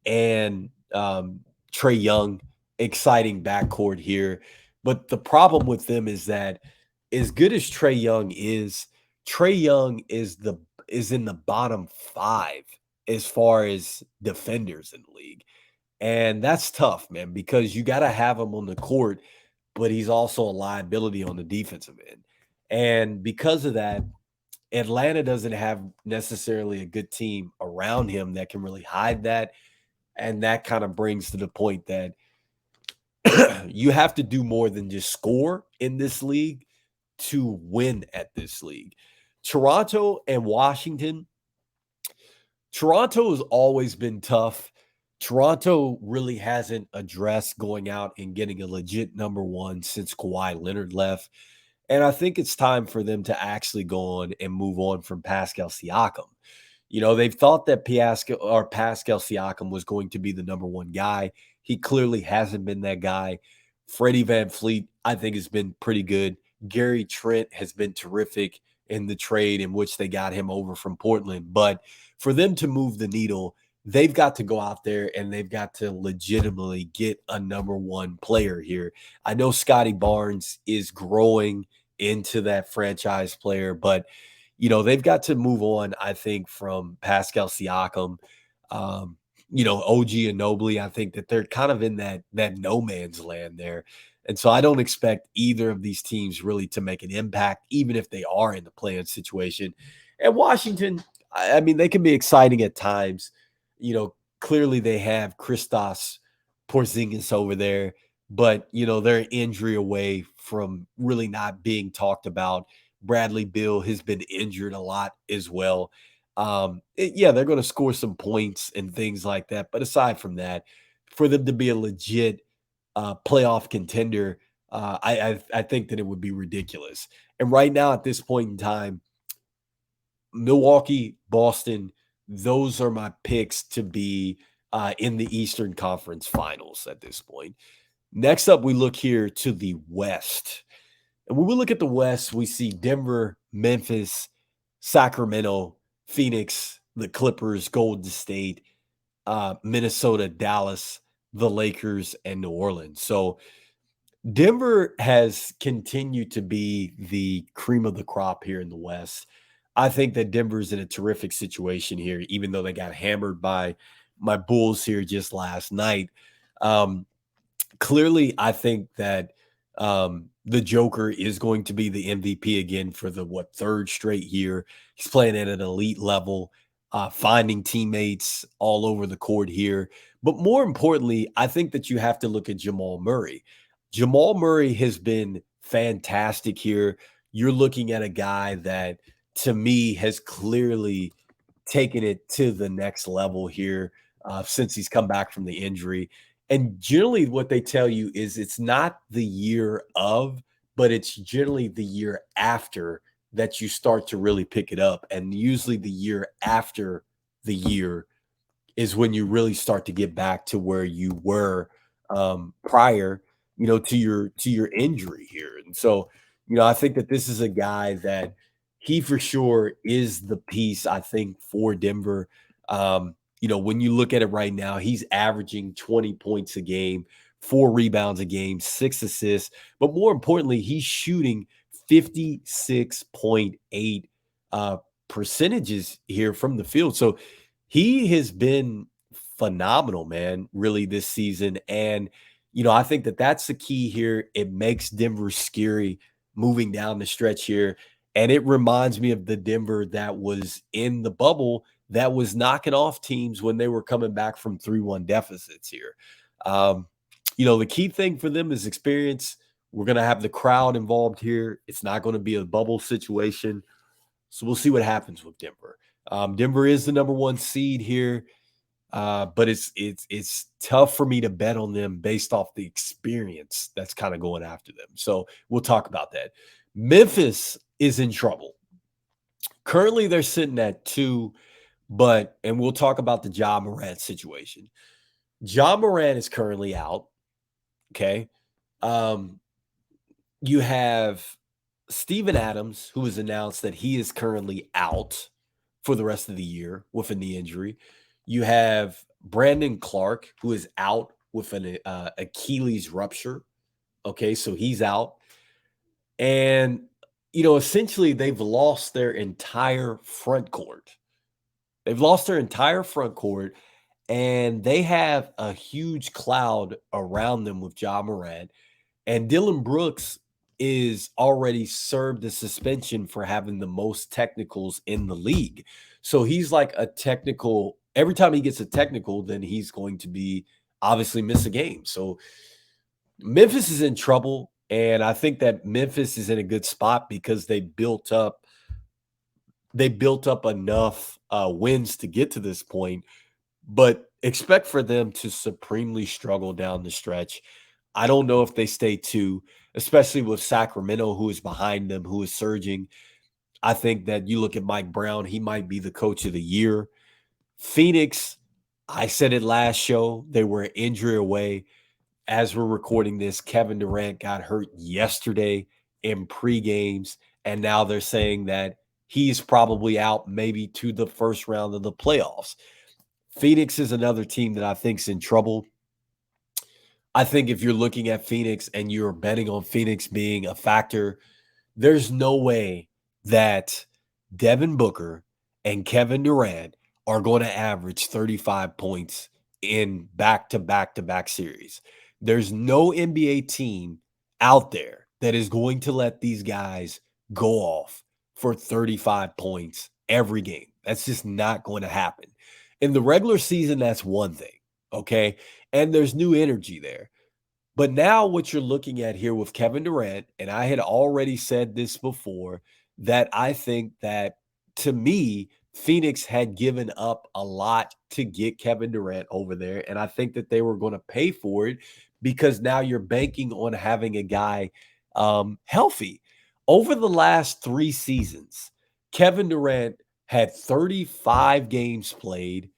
and Trae Young, exciting backcourt here. But the problem with them is that as good as Trae Young is in the bottom 5 as far as defenders in the league. And that's tough, man, because you got to have him on the court, but he's also a liability on the defensive end. And because of that, Atlanta doesn't have necessarily a good team around him that can really hide that. And that kind of brings to the point that you have to do more than just score in this league to win at this league. Toronto and Washington. Toronto has always been tough. Toronto really hasn't addressed going out and getting a legit number one since Kawhi Leonard left. And I think it's time for them to actually go on and move on from Pascal Siakam. You know, they've thought that Pascal Siakam was going to be the number one guy. He clearly hasn't been that guy. Freddie VanVleet, I think, has been pretty good. Gary Trent has been terrific in the trade in which they got him over from Portland. But for them to move the needle, they've got to go out there and they've got to legitimately get a number one player here. I know Scotty Barnes is growing into that franchise player, but they've got to move on, I think, from Pascal Siakam. OG Anunoby, I think that they're kind of in that no man's land there. And so I don't expect either of these teams really to make an impact, even if they are in the play-in situation. And Washington, I mean, they can be exciting at times. Clearly they have Kristaps Porzingis over there, but, they're an injury away from really not being talked about. Bradley Beal has been injured a lot as well. They're going to score some points and things like that. But aside from that, for them to be a legit playoff contender, I think that it would be ridiculous. And right now, at this point in time, Milwaukee, Boston, those are my picks to be in the Eastern Conference Finals at this point. Next up, we look here to the West. And when we look at the West, we see Denver, Memphis, Sacramento, Phoenix, the Clippers, Golden State, Minnesota, Dallas, the Lakers, and New Orleans. So Denver has continued to be the cream of the crop here in the West. I think that Denver's in a terrific situation here, even though they got hammered by my Bulls here just last night. Clearly, I think that the Joker is going to be the MVP again for the third straight year. He's playing at an elite level, finding teammates all over the court here. But more importantly, I think that you have to look at Jamal Murray. Jamal Murray has been fantastic here. You're looking at a guy that, to me, has clearly taken it to the next level here since he's come back from the injury. And generally, what they tell you is it's not the year of, but it's generally the year after that you start to really pick it up. And usually the year after the year is when you really start to get back to where you were prior, to your injury here. And so, I think that this is a guy that he for sure is the piece, I think, for Denver. When you look at it right now, he's averaging 20 points a game, 4 rebounds a game, 6 assists. But more importantly, he's shooting 56.8 percentages here from the field. So he has been phenomenal, man, really this season. And, I think that that's the key here. It makes Denver scary moving down the stretch here. And it reminds me of the Denver that was in the bubble that was knocking off teams when they were coming back from 3-1 deficits here. Um, the key thing for them is experience. We're going to have the crowd involved here. It's not going to be a bubble situation. So we'll see what happens with Denver. Denver is the number 1 seed here, but it's tough for me to bet on them based off the experience that's kind of going after them. So we'll talk about that. Memphis is in trouble. Currently, they're sitting at 2, and we'll talk about the Ja Morant situation. Ja Morant is currently out. Okay. You have Steven Adams, who has announced that he is currently out for the rest of the year with a knee injury. You have Brandon Clark, who is out with an Achilles rupture. Okay, so he's out. And, essentially they've lost their entire front court. They've lost their entire front court, and they have a huge cloud around them with Ja Morant. And Dylan Brooks is already served a suspension for having the most technicals in the league. So he's like a technical. Every time he gets a technical, then he's going to be obviously miss a game. So Memphis is in trouble. And I think that Memphis is in a good spot because they built up enough wins to get to this point, but expect for them to supremely struggle down the stretch. I don't know if they stay 2, especially with Sacramento, who is behind them, who is surging. I think that you look at Mike Brown, he might be the coach of the year. Phoenix, I said it last show, they were an injury away. As we're recording this, Kevin Durant got hurt yesterday in pre-games, and now they're saying that he's probably out maybe to the first round of the playoffs. Phoenix is another team that I think is in trouble. I think if you're looking at Phoenix and you're betting on Phoenix being a factor, there's no way that Devin Booker and Kevin Durant are going to average 35 points in back-to-back-to-back series. There's no NBA team out there that is going to let these guys go off for 35 points every game. That's just not going to happen. In the regular season, that's one thing, okay? And there's new energy there. But now what you're looking at here with Kevin Durant, and I had already said this before, that I think that, to me, Phoenix had given up a lot to get Kevin Durant over there, and I think that they were going to pay for it because now you're banking on having a guy healthy. Over the last 3 seasons, Kevin Durant had 35 games played,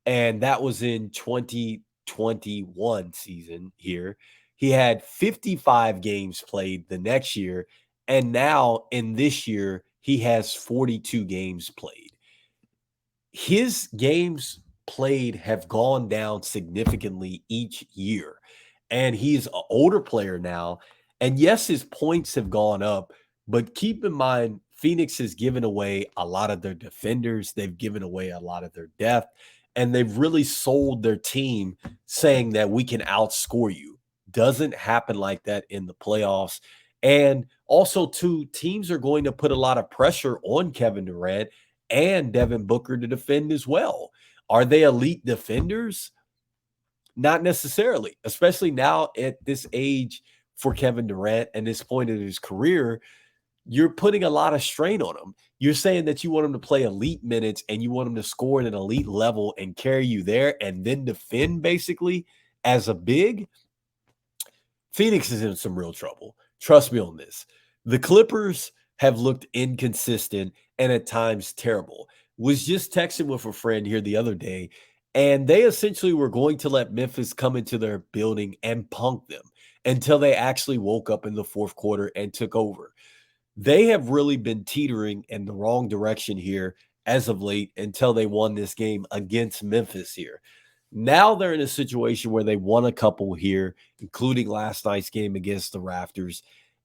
and that was in 2021 season here. He had 55 games played the next year, and now in this year, he has 42 games played. His games played have gone down significantly each year, and he's an older player now. And yes, his points have gone up, but keep in mind, Phoenix has given away a lot of their defenders. They've given away a lot of their depth, and they've really sold their team saying that we can outscore you. Doesn't happen like that in the playoffs. And also, too, teams are going to put a lot of pressure on Kevin Durant and Devin Booker to defend as well. Are they elite defenders? Not necessarily, especially now at this age for Kevin Durant and this point in his career. You're putting a lot of strain on him. You're saying that you want him to play elite minutes and you want him to score at an elite level and carry you there and then defend basically as a big. Phoenix is in some real trouble. Trust me on this. The Clippers have looked inconsistent and at times terrible. Was just texting with a friend here the other day, and they essentially were going to let Memphis come into their building and punk them until they actually woke up in the fourth quarter and took over. They have really been teetering in the wrong direction here as of late until they won this game against Memphis here. Now they're in a situation where they won a couple here, including last night's game against the Raptors.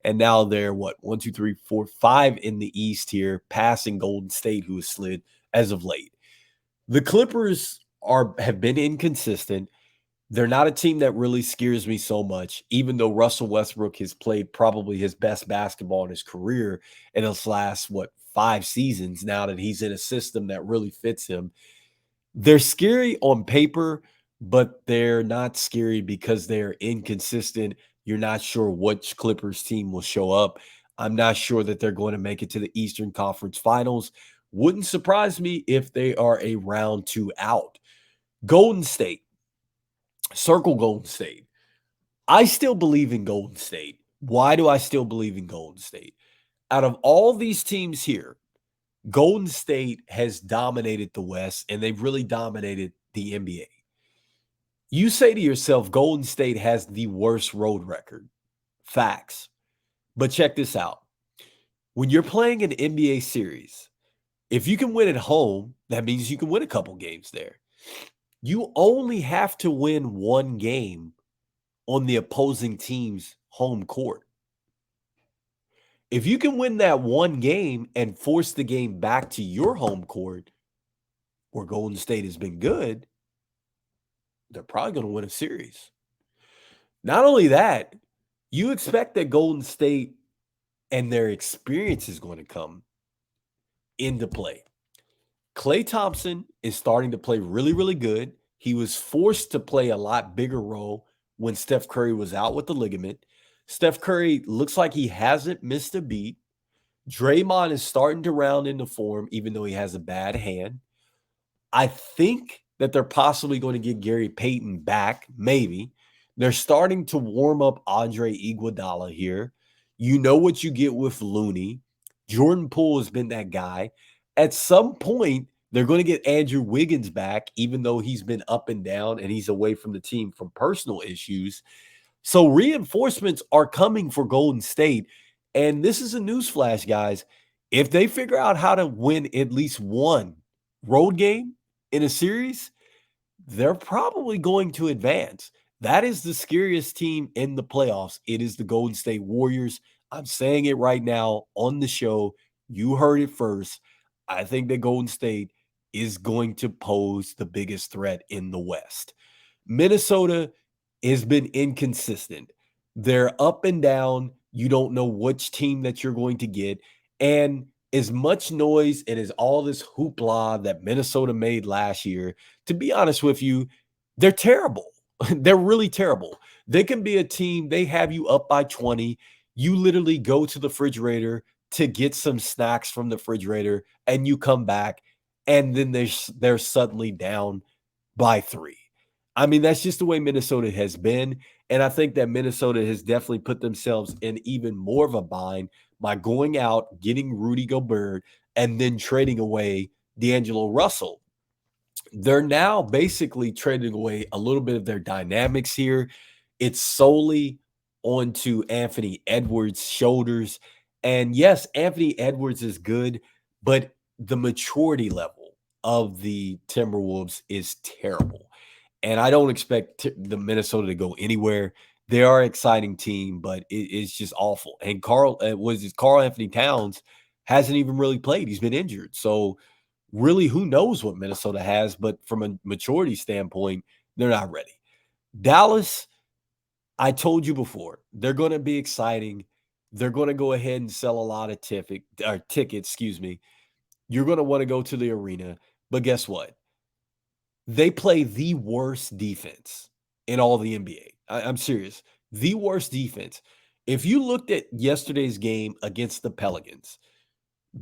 And now they're what, 1, 2, 3, 4, 5 in the East here, passing Golden State, who has slid as of late. The Clippers have been inconsistent. They're not a team that really scares me so much, even though Russell Westbrook has played probably his best basketball in his career in his last, 5 seasons now that he's in a system that really fits him. They're scary on paper, but they're not scary because they're inconsistent. You're not sure which Clippers team will show up. I'm not sure that they're going to make it to the Eastern Conference Finals. Wouldn't surprise me if they are a round 2 out. Golden State, circle Golden State. I still believe in Golden State. Why do I still believe in Golden State? Out of all these teams here, Golden State has dominated the West, and they've really dominated the NBA. You say to yourself, Golden State has the worst road record. Facts. But check this out. When you're playing an NBA series, if you can win at home, that means you can win a couple games there. You only have to win one game on the opposing team's home court. If you can win that one game and force the game back to your home court, where Golden State has been good, they're probably going to win a series. Not only that, you expect that Golden State and their experience is going to come into play. Klay Thompson is starting to play really, really good. He was forced to play a lot bigger role when Steph Curry was out with the ligament. Steph Curry looks like he hasn't missed a beat. Draymond is starting to round into form, even though he has a bad hand. I think that they're possibly going to get Gary Payton back, maybe. They're starting to warm up Andre Iguodala here. You know what you get with Looney. Jordan Poole has been that guy. At some point, they're going to get Andrew Wiggins back, even though he's been up and down and he's away from the team from personal issues. So reinforcements are coming for Golden State. And this is a newsflash, guys. If they figure out how to win at least one road game in a series, they're probably going to advance. That is the scariest team in the playoffs. It is the Golden State Warriors. I'm saying it right now on the show. You heard it first. I think that Golden State is going to pose the biggest threat in the West. Minnesota has been inconsistent. They're up and down. You don't know which team that you're going to get. And as much noise and as all this hoopla that Minnesota made last year, to be honest with you, they're terrible. They're really terrible. They can be a team, they have you up by 20. You literally go to the refrigerator to get some snacks from the refrigerator, and you come back, and then they're suddenly down by 3. I mean, that's just the way Minnesota has been. And I think that Minnesota has definitely put themselves in even more of a bind by going out, getting Rudy Gobert, and then trading away D'Angelo Russell. They're now basically trading away a little bit of their dynamics here. It's solely onto Anthony Edwards' shoulders. And yes, Anthony Edwards is good, but the maturity level of the Timberwolves is terrible. And I don't expect the Minnesota to go anywhere. They are an exciting team, but it's just awful. And Carl Anthony Towns hasn't even really played. He's been injured. So really, who knows what Minnesota has, but from a maturity standpoint, they're not ready. Dallas, I told you before, they're going to be exciting. They're going to go ahead and sell a lot of tickets, You're going to want to go to the arena, but guess what? They play the worst defense in all the NBA. I'm serious. The worst defense. If you looked at yesterday's game against the Pelicans,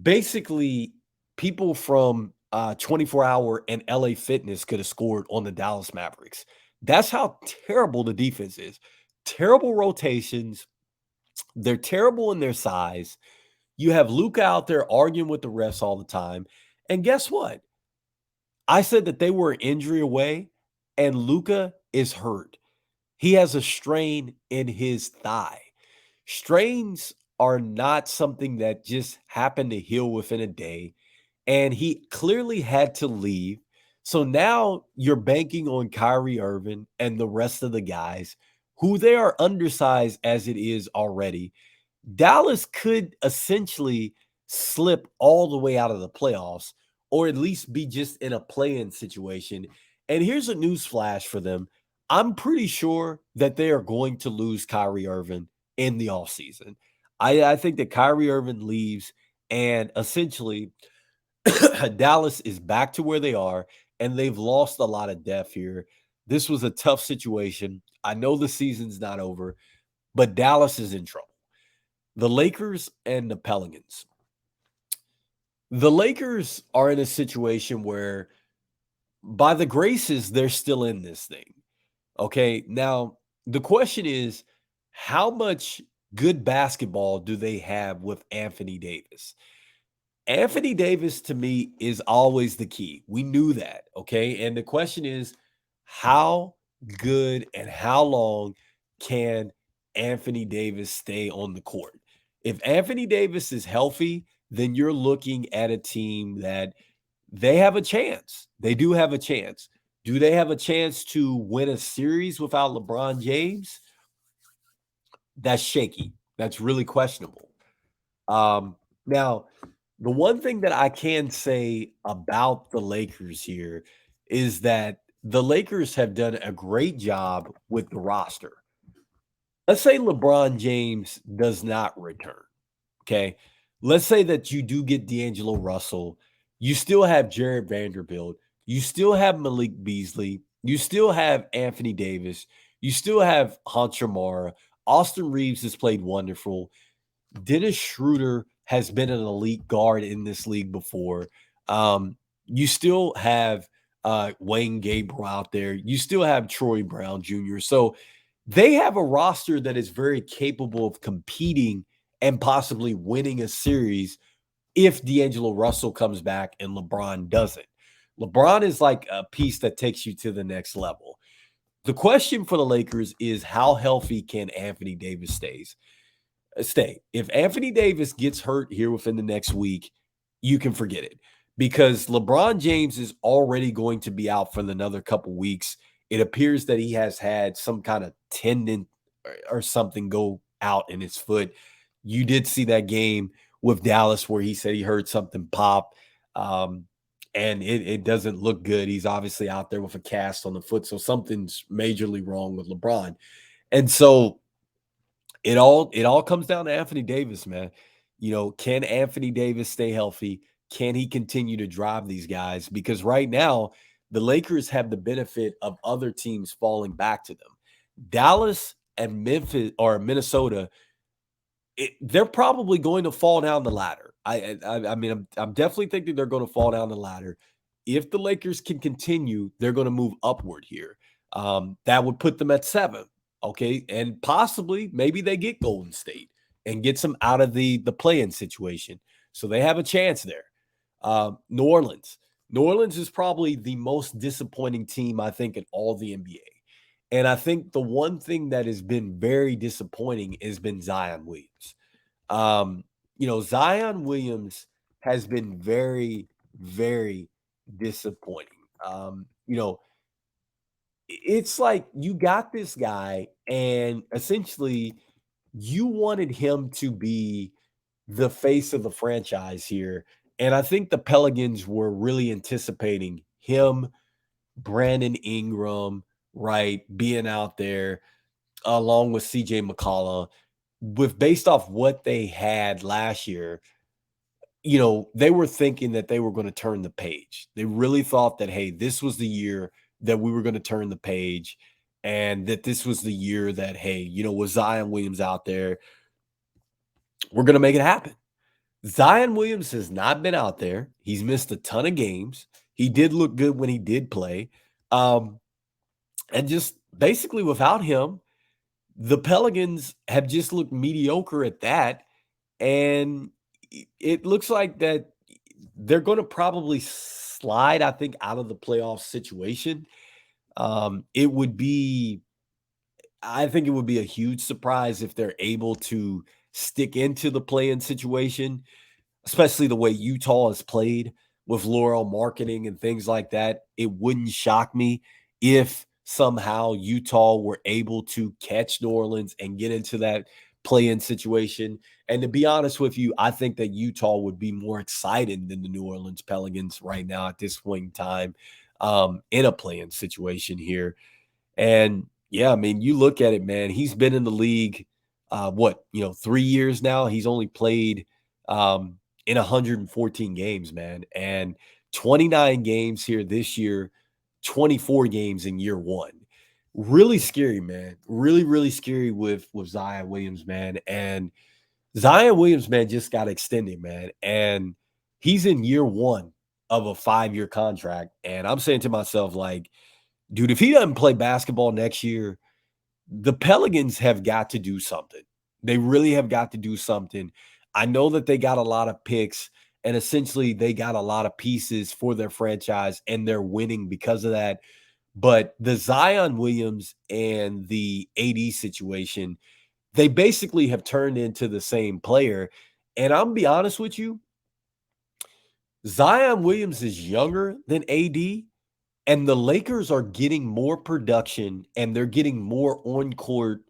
basically people from 24-hour and LA Fitness could have scored on the Dallas Mavericks. That's how terrible the defense is. Terrible rotations. They're terrible in their size. You have Luka out there arguing with the refs all the time. And guess what? I said that they were an injury away, and Luka is hurt. He has a strain in his thigh. Strains are not something that just happen to heal within a day, and he clearly had to leave. So now you're banking on Kyrie Irving and the rest of the guys who they are undersized as it is already. Dallas could essentially slip all the way out of the playoffs or at least be just in a play-in situation. And here's a news flash for them. I'm pretty sure that they are going to lose Kyrie Irving in the offseason. I think that Kyrie Irving leaves and essentially Dallas is back to where they are, and they've lost a lot of depth here. This was a tough situation. I know the season's not over, but Dallas is in trouble. The Lakers and the Pelicans. The Lakers are in a situation where, by the graces, they're still in this thing. Okay. Now, the question is, how much good basketball do they have with Anthony Davis? Anthony Davis to me is always the key. We knew that. Okay. And the question is, how good and how long can Anthony Davis stay on the court? If Anthony Davis is healthy, then you're looking at a team that they have a chance. They do have a chance. Do they have a chance to win a series without LeBron James? That's shaky. That's really questionable. Now, the one thing that I can say about the Lakers here is that the Lakers have done a great job with the roster. Let's say LeBron James does not return. Okay. Let's say that you do get D'Angelo Russell. You still have Jared Vanderbilt. You still have Malik Beasley. You still have Anthony Davis. You still have Hunter Mara. Austin Reeves has played wonderful. Dennis Schroeder has been an elite guard in this league before. You still have Wayne Gabriel out there. You still have Troy Brown Jr. So they have a roster that is very capable of competing and possibly winning a series if D'Angelo Russell comes back and LeBron doesn't. LeBron is like a piece that takes you to the next level. The question for the Lakers is how healthy can Anthony Davis stay? If Anthony Davis gets hurt here within the next week, you can forget it because LeBron James is already going to be out for another couple weeks. It appears that he has had some kind of tendon or something go out in his foot. You did see that game with Dallas where he said he heard something pop. And it doesn't look good. He's obviously out there with a cast on the foot. So something's majorly wrong with LeBron. And so it all comes down to Anthony Davis, man. Can Anthony Davis stay healthy? Can he continue to drive these guys? Because right now, the Lakers have the benefit of other teams falling back to them. Dallas and Memphis or Minnesota, they're probably going to fall down the ladder. I mean, I'm definitely thinking they're going to fall down the ladder. If the Lakers can continue, they're going to move upward here. That would put them at 7. Okay, and possibly maybe they get Golden State and gets them out of the play-in situation, so they have a chance there. New Orleans. New Orleans is probably the most disappointing team I think in all the NBA. And I think the one thing that has been very disappointing has been Zion Williams. Zion Williams has been very, very disappointing. It's like you got this guy, and essentially you wanted him to be the face of the franchise here. And I think the Pelicans were really anticipating him, Brandon Ingram, right, being out there along with CJ McCollum, with based off what they had last year. They were thinking that they were going to turn the page. They really thought that, hey, this was the year that we were going to turn the page and that this was the year that, hey, with Zion Williams out there, we're going to make it happen. Zion Williams has not been out there. He's missed a ton of games. He did look good when he did play. And just basically without him, the Pelicans have just looked mediocre at that. And it looks like that they're going to probably slide, I think, out of the playoff situation. I think it would be a huge surprise if they're able to stick into the play-in situation, especially the way Utah has played with Laurel marketing and things like that. It wouldn't shock me if somehow Utah were able to catch New Orleans and get into that play-in situation. And to be honest with you, I think that Utah would be more excited than the New Orleans Pelicans right now at this point in time, in a play-in situation here. And yeah, I mean, you look at it, man, he's been in the league, 3 years now. He's only played in 114 games, man, and 29 games here this year, 24 games in year one. Really scary, man. Really, really scary with Zion Williams, man. And Zion Williams, man, just got extended, man. And he's in year one of a 5-year contract. And I'm saying to myself, like, dude, if he doesn't play basketball next year, the Pelicans have got to do something. They really have got to do something. I know that they got a lot of picks and essentially they got a lot of pieces for their franchise and they're winning because of that. But the Zion Williams and the AD situation, they basically have turned into the same player. And I'm gonna be honest with you, Zion Williams is younger than AD, and the Lakers are getting more production and they're getting more on-court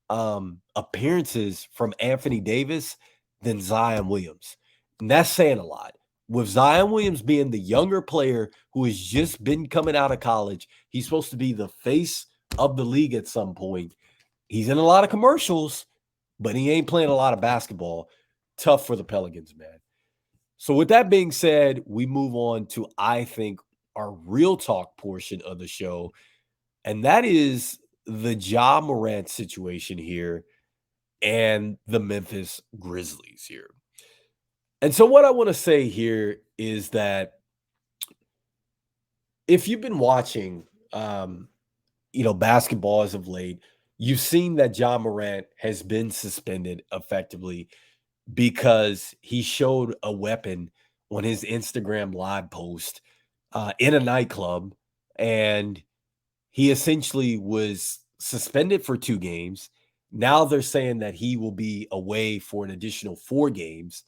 appearances from Anthony Davis than Zion Williams. And that's saying a lot. With Zion Williams being the younger player who has just been coming out of college, he's supposed to be the face of the league at some point. He's in a lot of commercials, but he ain't playing a lot of basketball. Tough for the Pelicans, man. So with that being said, we move on to, I think, our real talk portion of the show, and that is the Ja Morant situation here and the Memphis Grizzlies here. And so what I want to say here is that if you've been watching basketball as of late, you've seen that Ja Morant has been suspended effectively because he showed a weapon on his Instagram live post in a nightclub, and he essentially was suspended for 2 games. Now they're saying that he will be away for an additional 4 games.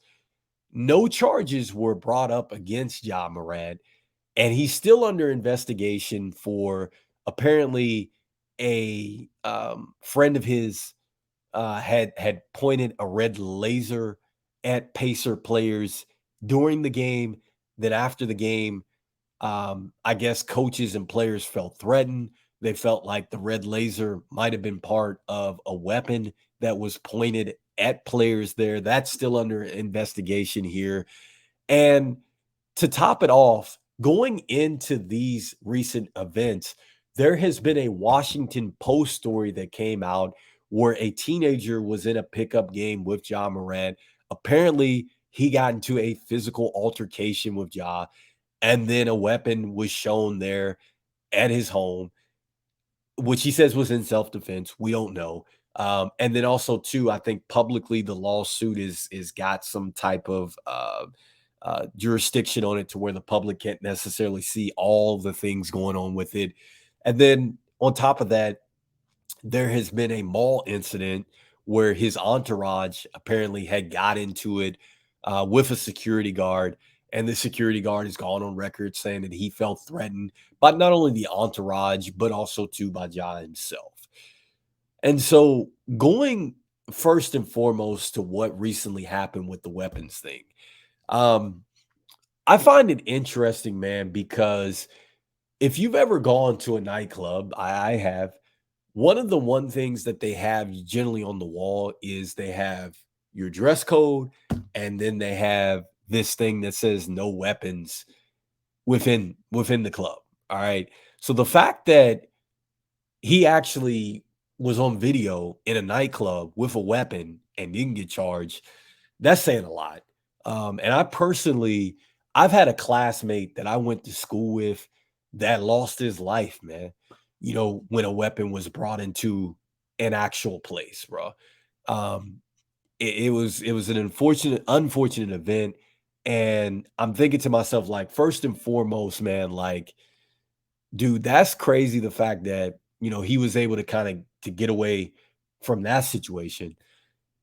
No charges were brought up against Ja Morant, and he's still under investigation for apparently a friend of his had pointed a red laser at Pacer players during the game. Then after the game, I guess coaches and players felt threatened. They felt like the red laser might have been part of a weapon that was pointed at players there. That's still under investigation here. And to top it off, going into these recent events, there has been a Washington Post story that came out where a teenager was in a pickup game with Ja Morant. Apparently, he got into a physical altercation with Ja, and then a weapon was shown there at his home, which he says was in self-defense. We don't know. And then also too, I think publicly the lawsuit is got some type of jurisdiction on it to where the public can't necessarily see all the things going on with it. And then on top of that, there has been a mall incident where his entourage apparently had got into it with a security guard, and the security guard has gone on record saying that he felt threatened by not only the entourage but also too by Ja himself. And so, going first and foremost to what recently happened with the weapons thing, um, I find it interesting, man, because if you've ever gone to a nightclub, I have, one things that they have generally on the wall is they have your dress code, and then they have this thing that says no weapons within the club. All right. So the fact that he actually was on video in a nightclub with a weapon and didn't get charged, that's saying a lot. And I've had a classmate that I went to school with that lost his life, man. When a weapon was brought into an actual place, bro. Um, it was an unfortunate event, and I'm thinking to myself, like, first and foremost, man, like, dude, that's crazy. The fact that he was able to kind of to get away from that situation,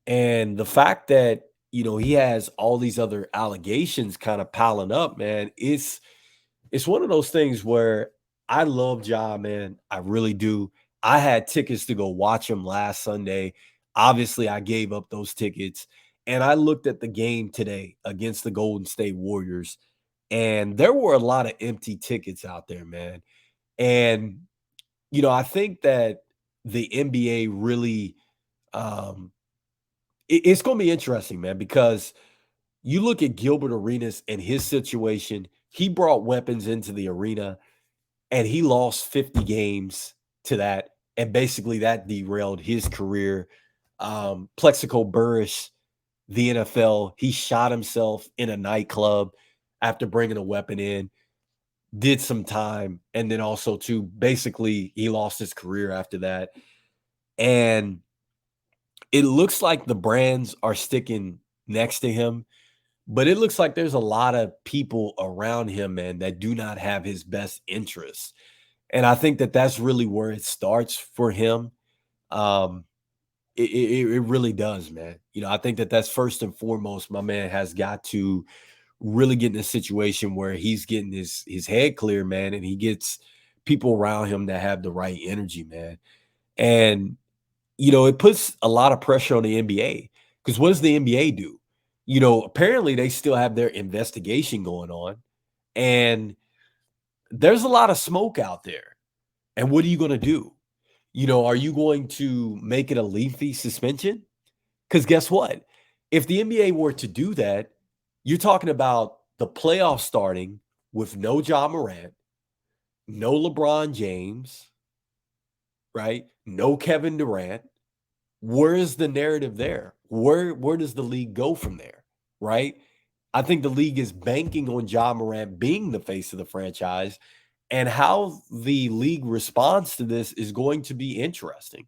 and the fact that he has all these other allegations kind of piling up, man. It's one of those things where I love Ja, man. I really do. I had tickets to go watch him last Sunday. Obviously, I gave up those tickets, and I looked at the game today against the Golden State Warriors, and there were a lot of empty tickets out there, man. And, I think that the NBA really, um, it's going to be interesting, man, because you look at Gilbert Arenas and his situation. He brought weapons into the arena and he lost 50 games to that. And basically that derailed his career. Plexico Burris, the NFL, he shot himself in a nightclub after bringing a weapon in, did some time. And then also, too, basically, he lost his career after that. And it looks like the brands are sticking next to him. But it looks like there's a lot of people around him, man, that do not have his best interests. And I think that that's really where it starts for him. Um, it really does, man. I think that that's first and foremost. My man has got to really get in a situation where he's getting his head clear, man, and he gets people around him that have the right energy, man. And it puts a lot of pressure on the NBA because what does the NBA do? Apparently they still have their investigation going on, and there's a lot of smoke out there. And what are you going to do? Are you going to make it a lengthy suspension? Because guess what? If the NBA were to do that, you're talking about the playoffs starting with no Ja Morant, no LeBron James, right? No Kevin Durant. Where is the narrative there? Where does the league go from there? Right? I think the league is banking on Ja Morant being the face of the franchise, and how the league responds to this is going to be interesting.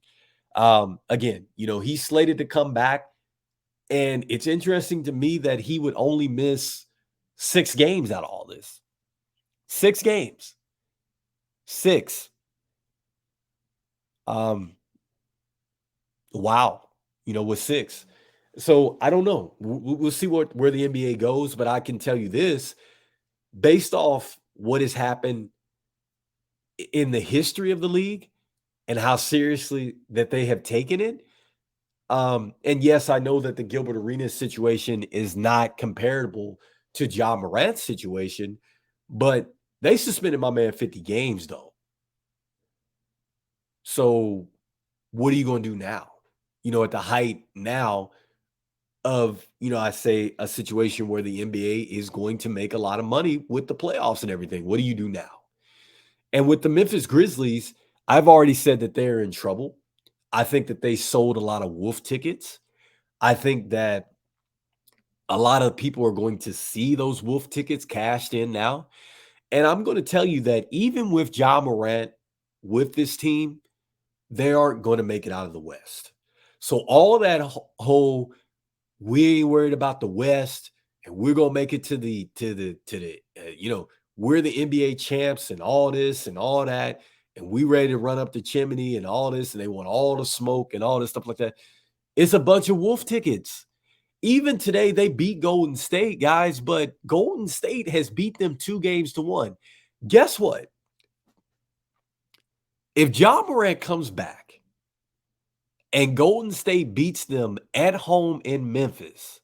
Again, he's slated to come back, and it's interesting to me that he would only miss 6 games out of all this. 6 games. 6. Um, wow. With 6. So I don't know. We'll see where the NBA goes, but I can tell you this, based off what has happened in the history of the league and how seriously that they have taken it. And yes, I know that the Gilbert Arenas situation is not comparable to Ja Morant's situation, but they suspended my man 50 games though. So what are you going to do now? At the height now of, I say a situation where the NBA is going to make a lot of money with the playoffs and everything. What do you do now? And with the Memphis Grizzlies, I've already said that they're in trouble. I think that they sold a lot of wolf tickets. I think that a lot of people are going to see those wolf tickets cashed in now. And I'm going to tell you that even with Ja Morant with this team, they aren't going to make it out of the West. So all that whole we ain't worried about the West and we're going to make it to the we're the NBA champs and all this and all that, and we ready to run up the chimney and all this, and they want all the smoke and all this stuff like that. It's a bunch of wolf tickets. Even today, they beat Golden State, guys, but Golden State has beat them 2-1. Guess what? If Ja Morant comes back and Golden State beats them at home in Memphis,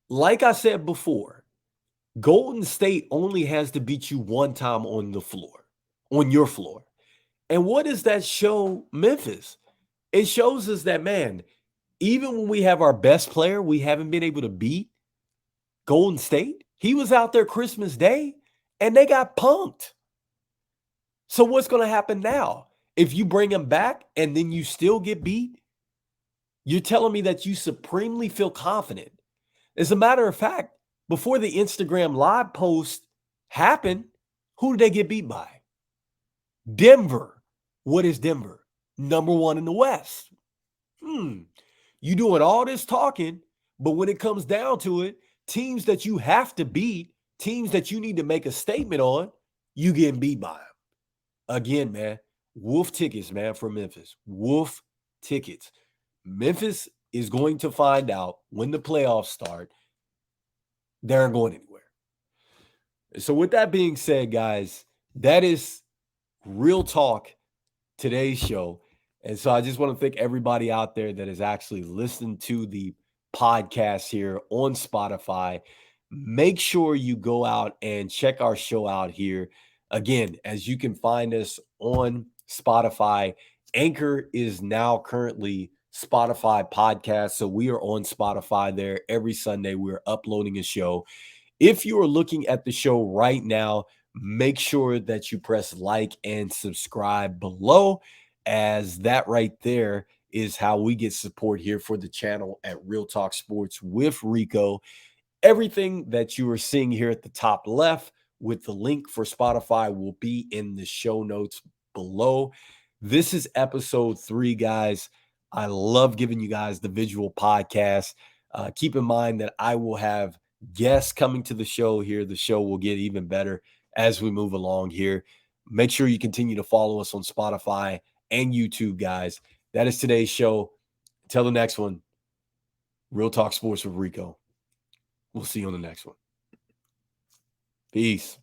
like I said before, Golden State only has to beat you one time on the floor, on your floor. And what does that show Memphis? It shows us that, man, even when we have our best player, we haven't been able to beat Golden State. He was out there Christmas Day and they got punked. So what's going to happen now? If you bring him back and then you still get beat, you're telling me that you supremely feel confident. As a matter of fact, before the Instagram live post happened, who did they get beat by? Denver. What is Denver? Number 1 in the West. You doing all this talking, but when it comes down to it, teams that you have to beat, teams that you need to make a statement on, you getting beat by them. Again, man, wolf tickets, man, for Memphis. Wolf tickets. Memphis is going to find out when the playoffs start. They aren't going anywhere. So with that being said, guys, that is Real Talk, today's show. And so I just want to thank everybody out there that has actually listened to the podcast here on Spotify. Make sure you go out and check our show out here. Again, as you can find us on Spotify, Anchor is now currently Spotify podcast. So we are on Spotify there every Sunday. We're uploading a show. If you are looking at the show right now, make sure that you press like and subscribe below, as that right there is how we get support here for the channel at Real Talk Sports with Rico. Everything that you are seeing here at the top left with the link for Spotify will be in the show notes below. This is episode 3, guys. I love giving you guys the visual podcast. Keep in mind that I will have guests coming to the show here. The show will get even better as we move along here. Make sure you continue to follow us on Spotify and YouTube, guys. That is today's show. Until the next one, Real Talk Sports with Rico. We'll see you on the next one. Peace.